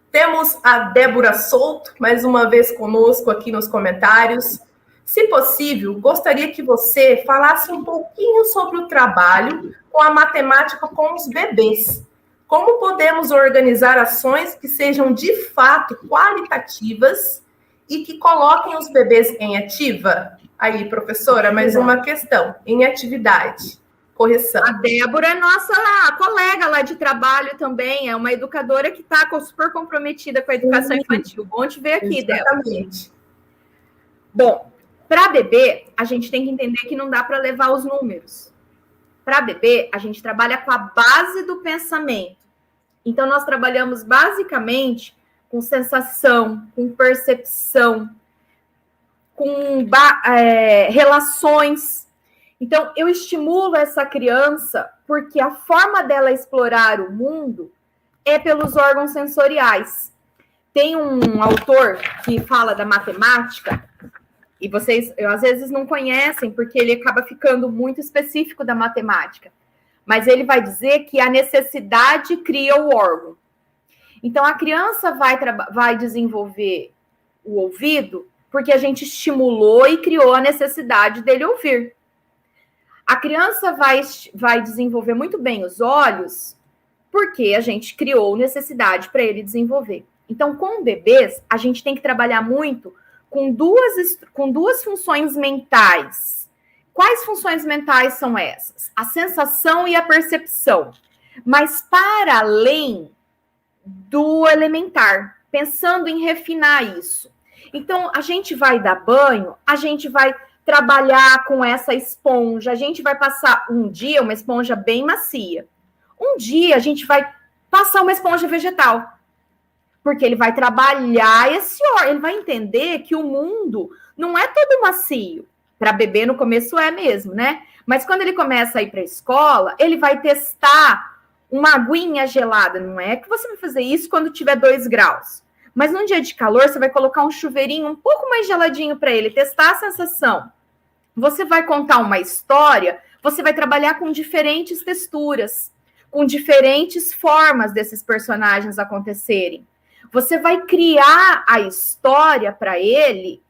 Temos a Débora Souto, mais uma vez conosco aqui nos comentários. Se possível, gostaria que você falasse um pouquinho sobre o trabalho com a matemática com os bebês. Como podemos organizar ações que sejam de fato qualitativas e que coloquem os bebês em ativa? Aí, professora, mais uma questão. Em atividade. Correção. A Débora é nossa colega lá de trabalho também, é uma educadora que está super comprometida com a educação infantil. Bom te ver aqui, Débora. Exatamente. Bom, para bebê, a gente tem que entender que não dá para levar os números. Para bebê, a gente trabalha com a base do pensamento. Então, nós trabalhamos basicamente com sensação, com percepção, com relações. Então, eu estimulo essa criança porque a forma dela explorar o mundo é pelos órgãos sensoriais. Tem um autor que fala da matemática, e vocês às vezes não conhecem, porque ele acaba ficando muito específico da matemática. Mas ele vai dizer que a necessidade cria o órgão. Então, a criança vai desenvolver o ouvido porque a gente estimulou e criou a necessidade dele ouvir. A criança vai desenvolver muito bem os olhos porque a gente criou necessidade para ele desenvolver. Então, com bebês, a gente tem que trabalhar muito com duas funções mentais. Quais funções mentais são essas? A sensação e a percepção. Mas para além do elementar, pensando em refinar isso. Então, a gente vai dar banho, a gente vai trabalhar com essa esponja, a gente vai passar um dia uma esponja bem macia. Um dia a gente vai passar uma esponja vegetal. Porque ele vai trabalhar ele vai entender que o mundo não é todo macio. Para bebê, no começo é mesmo, né? Mas quando ele começa a ir para a escola, ele vai testar uma aguinha gelada. Não é que você vai fazer isso quando tiver 2 graus. Mas num dia de calor, você vai colocar um chuveirinho um pouco mais geladinho para ele, testar a sensação. Você vai contar uma história, você vai trabalhar com diferentes texturas, com diferentes formas desses personagens acontecerem. Você vai criar a história para ele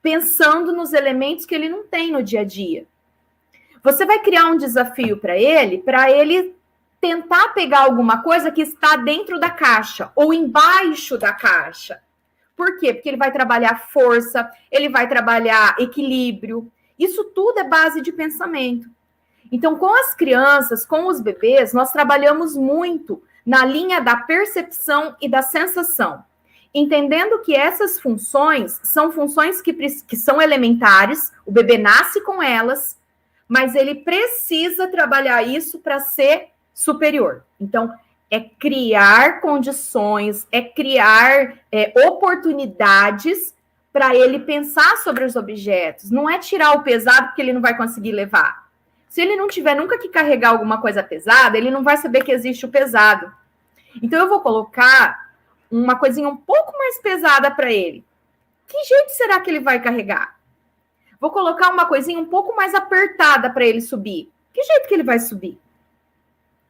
pensando nos elementos que ele não tem no dia a dia. Você vai criar um desafio para ele tentar pegar alguma coisa que está dentro da caixa ou embaixo da caixa. Por quê? Porque ele vai trabalhar força, ele vai trabalhar equilíbrio. Isso tudo é base de pensamento. Então, com as crianças, com os bebês, nós trabalhamos muito na linha da percepção e da sensação. Entendendo que essas funções são funções que são elementares, o bebê nasce com elas, mas ele precisa trabalhar isso para ser superior. Então, é criar condições, é criar oportunidades para ele pensar sobre os objetos. Não é tirar o pesado porque ele não vai conseguir levar. Se ele não tiver nunca que carregar alguma coisa pesada, ele não vai saber que existe o pesado. Então, eu vou colocar uma coisinha um pouco mais pesada para ele. Que jeito será que ele vai carregar? Vou colocar uma coisinha um pouco mais apertada para ele subir. Que jeito que ele vai subir?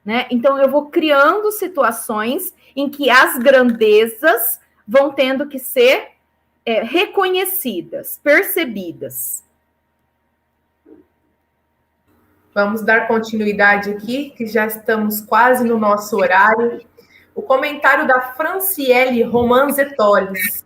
Né? Então, eu vou criando situações em que as grandezas vão tendo que ser reconhecidas, percebidas. Vamos dar continuidade aqui, que já estamos quase no nosso horário. O comentário da Franciele Romanzetoles.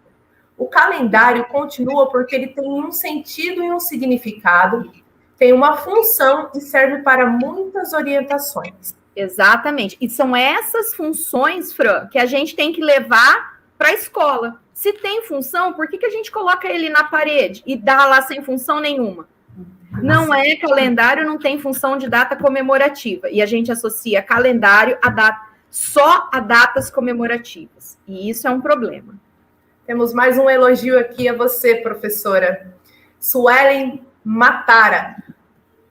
O calendário continua porque ele tem um sentido e um significado, tem uma função e serve para muitas orientações. Exatamente. E são essas funções, Fran, que a gente tem que levar para a escola. Se tem função, por que a gente coloca ele na parede e dá lá sem função nenhuma? Não é calendário, não tem função de data comemorativa. E a gente associa calendário a data, só a datas comemorativas. E isso é um problema. Temos mais um elogio aqui a você, professora. Suelen Matara.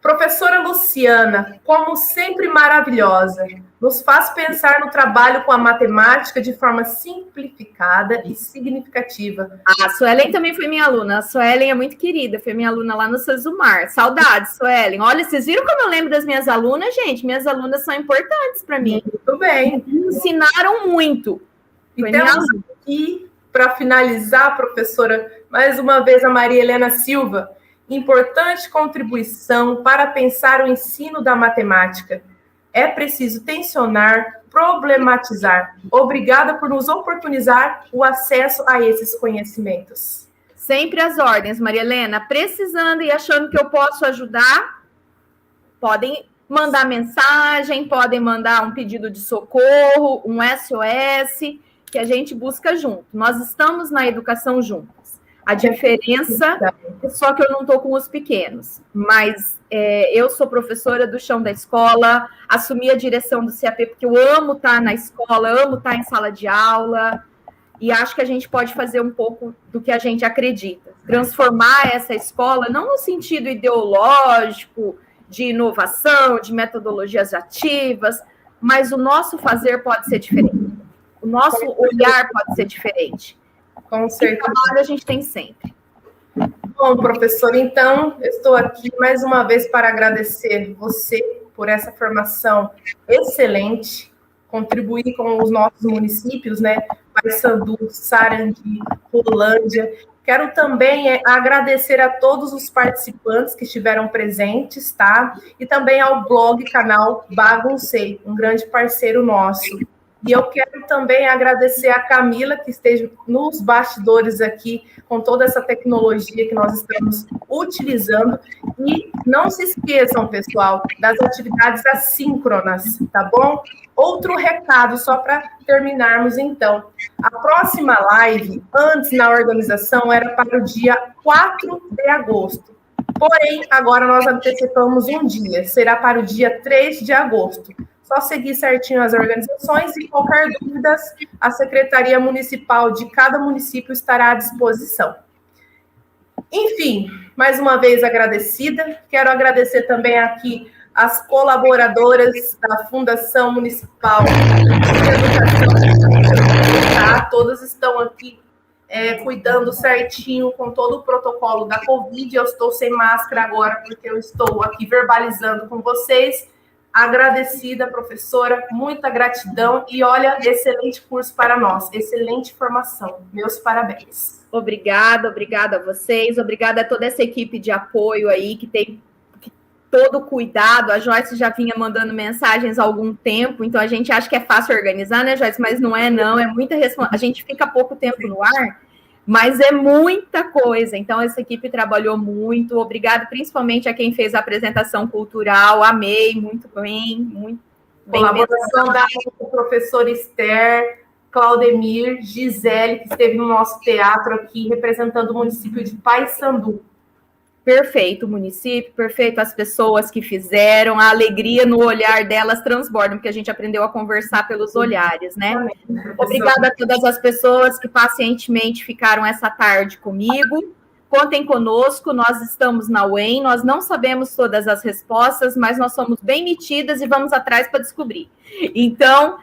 Professora Luciana, como sempre maravilhosa, nos faz pensar no trabalho com a matemática de forma simplificada e significativa. A Suelen também foi minha aluna. A Suelen é muito querida, foi minha aluna lá no Sesumar. Saudades, Suelen. Olha, vocês viram como eu lembro das minhas alunas, gente? Minhas alunas são importantes para mim. Muito bem. Me ensinaram muito. Foi minha aluna. E para finalizar, professora, mais uma vez a Maria Helena Silva. Importante contribuição para pensar o ensino da matemática. É preciso tensionar, problematizar. Obrigada por nos oportunizar o acesso a esses conhecimentos. Sempre às ordens, Maria Helena. Precisando e achando que eu posso ajudar, podem mandar mensagem, podem mandar um pedido de socorro, um SOS, que a gente busca junto. Nós estamos na educação juntos. A diferença é só que eu não estou com os pequenos, mas eu sou professora do chão da escola, assumi a direção do CAP porque eu amo estar na escola, amo estar em sala de aula, e acho que a gente pode fazer um pouco do que a gente acredita. Transformar essa escola, não no sentido ideológico, de inovação, de metodologias ativas, mas o nosso fazer pode ser diferente. O nosso olhar pode ser diferente. Com certeza. E trabalho a gente tem sempre. Bom, professor, então, eu estou aqui mais uma vez para agradecer você por essa formação excelente, contribuir com os nossos municípios, né? Paysandu, Sarandi, Rolândia. Quero também agradecer a todos os participantes que estiveram presentes, tá? E também ao blog, canal Baguncei, um grande parceiro nosso. E eu quero também agradecer a Camila, que esteja nos bastidores aqui, com toda essa tecnologia que nós estamos utilizando. E não se esqueçam, pessoal, das atividades assíncronas, tá bom? Outro recado, só para terminarmos, então. A próxima live, antes na organização, era para o dia 4 de agosto. Porém, agora nós antecipamos um dia, será para o dia 3 de agosto. Só seguir certinho as organizações e qualquer dúvida, a Secretaria Municipal de cada município estará à disposição. Enfim, mais uma vez agradecida. Quero agradecer também aqui as colaboradoras da Fundação Municipal de Educação, tá? Todas estão aqui cuidando certinho com todo o protocolo da Covid. Eu estou sem máscara agora porque eu estou aqui verbalizando com vocês. Agradecida, professora, muita gratidão e olha, excelente curso para nós, excelente formação, meus parabéns. Obrigada a vocês, obrigada a toda essa equipe de apoio aí, que tem todo o cuidado. A Joyce já vinha mandando mensagens há algum tempo, então a gente acha que é fácil organizar, né, Joyce? Mas não é, não, é muita responsabilidade. A gente fica pouco tempo no ar, mas é muita coisa, então essa equipe trabalhou muito. Obrigada principalmente a quem fez a apresentação cultural, amei, muito bem Colaboração da professora Esther, Claudemir, Gisele, que esteve no nosso teatro aqui, representando o município de Paysandu. Perfeito o município, perfeito as pessoas que fizeram, a alegria no olhar delas transborda, porque a gente aprendeu a conversar pelos olhares, né? Obrigada a todas as pessoas que pacientemente ficaram essa tarde comigo. contem conosco, nós estamos na UEM, nós não sabemos todas as respostas, mas nós somos bem metidas e vamos atrás para descobrir. Então,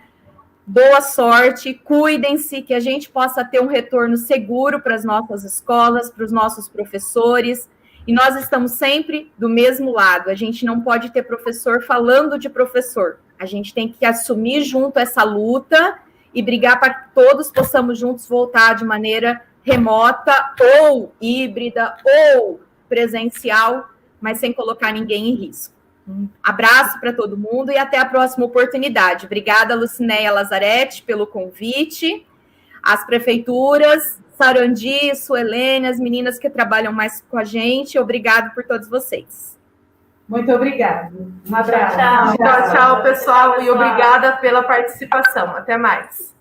boa sorte, cuidem-se, que a gente possa ter um retorno seguro para as nossas escolas, para os nossos professores, e nós estamos sempre do mesmo lado. A gente não pode ter professor falando de professor. A gente tem que assumir junto essa luta e brigar para que todos possamos juntos voltar de maneira remota ou híbrida ou presencial, mas sem colocar ninguém em risco. Um abraço para todo mundo e até a próxima oportunidade. Obrigada, Lucinéia Lazarete, pelo convite. As prefeituras, Sarandi, Suelene, as meninas que trabalham mais com a gente, obrigado por todos vocês. Muito obrigada. Um abraço. Tchau, pessoal, e obrigada pela participação. Até mais.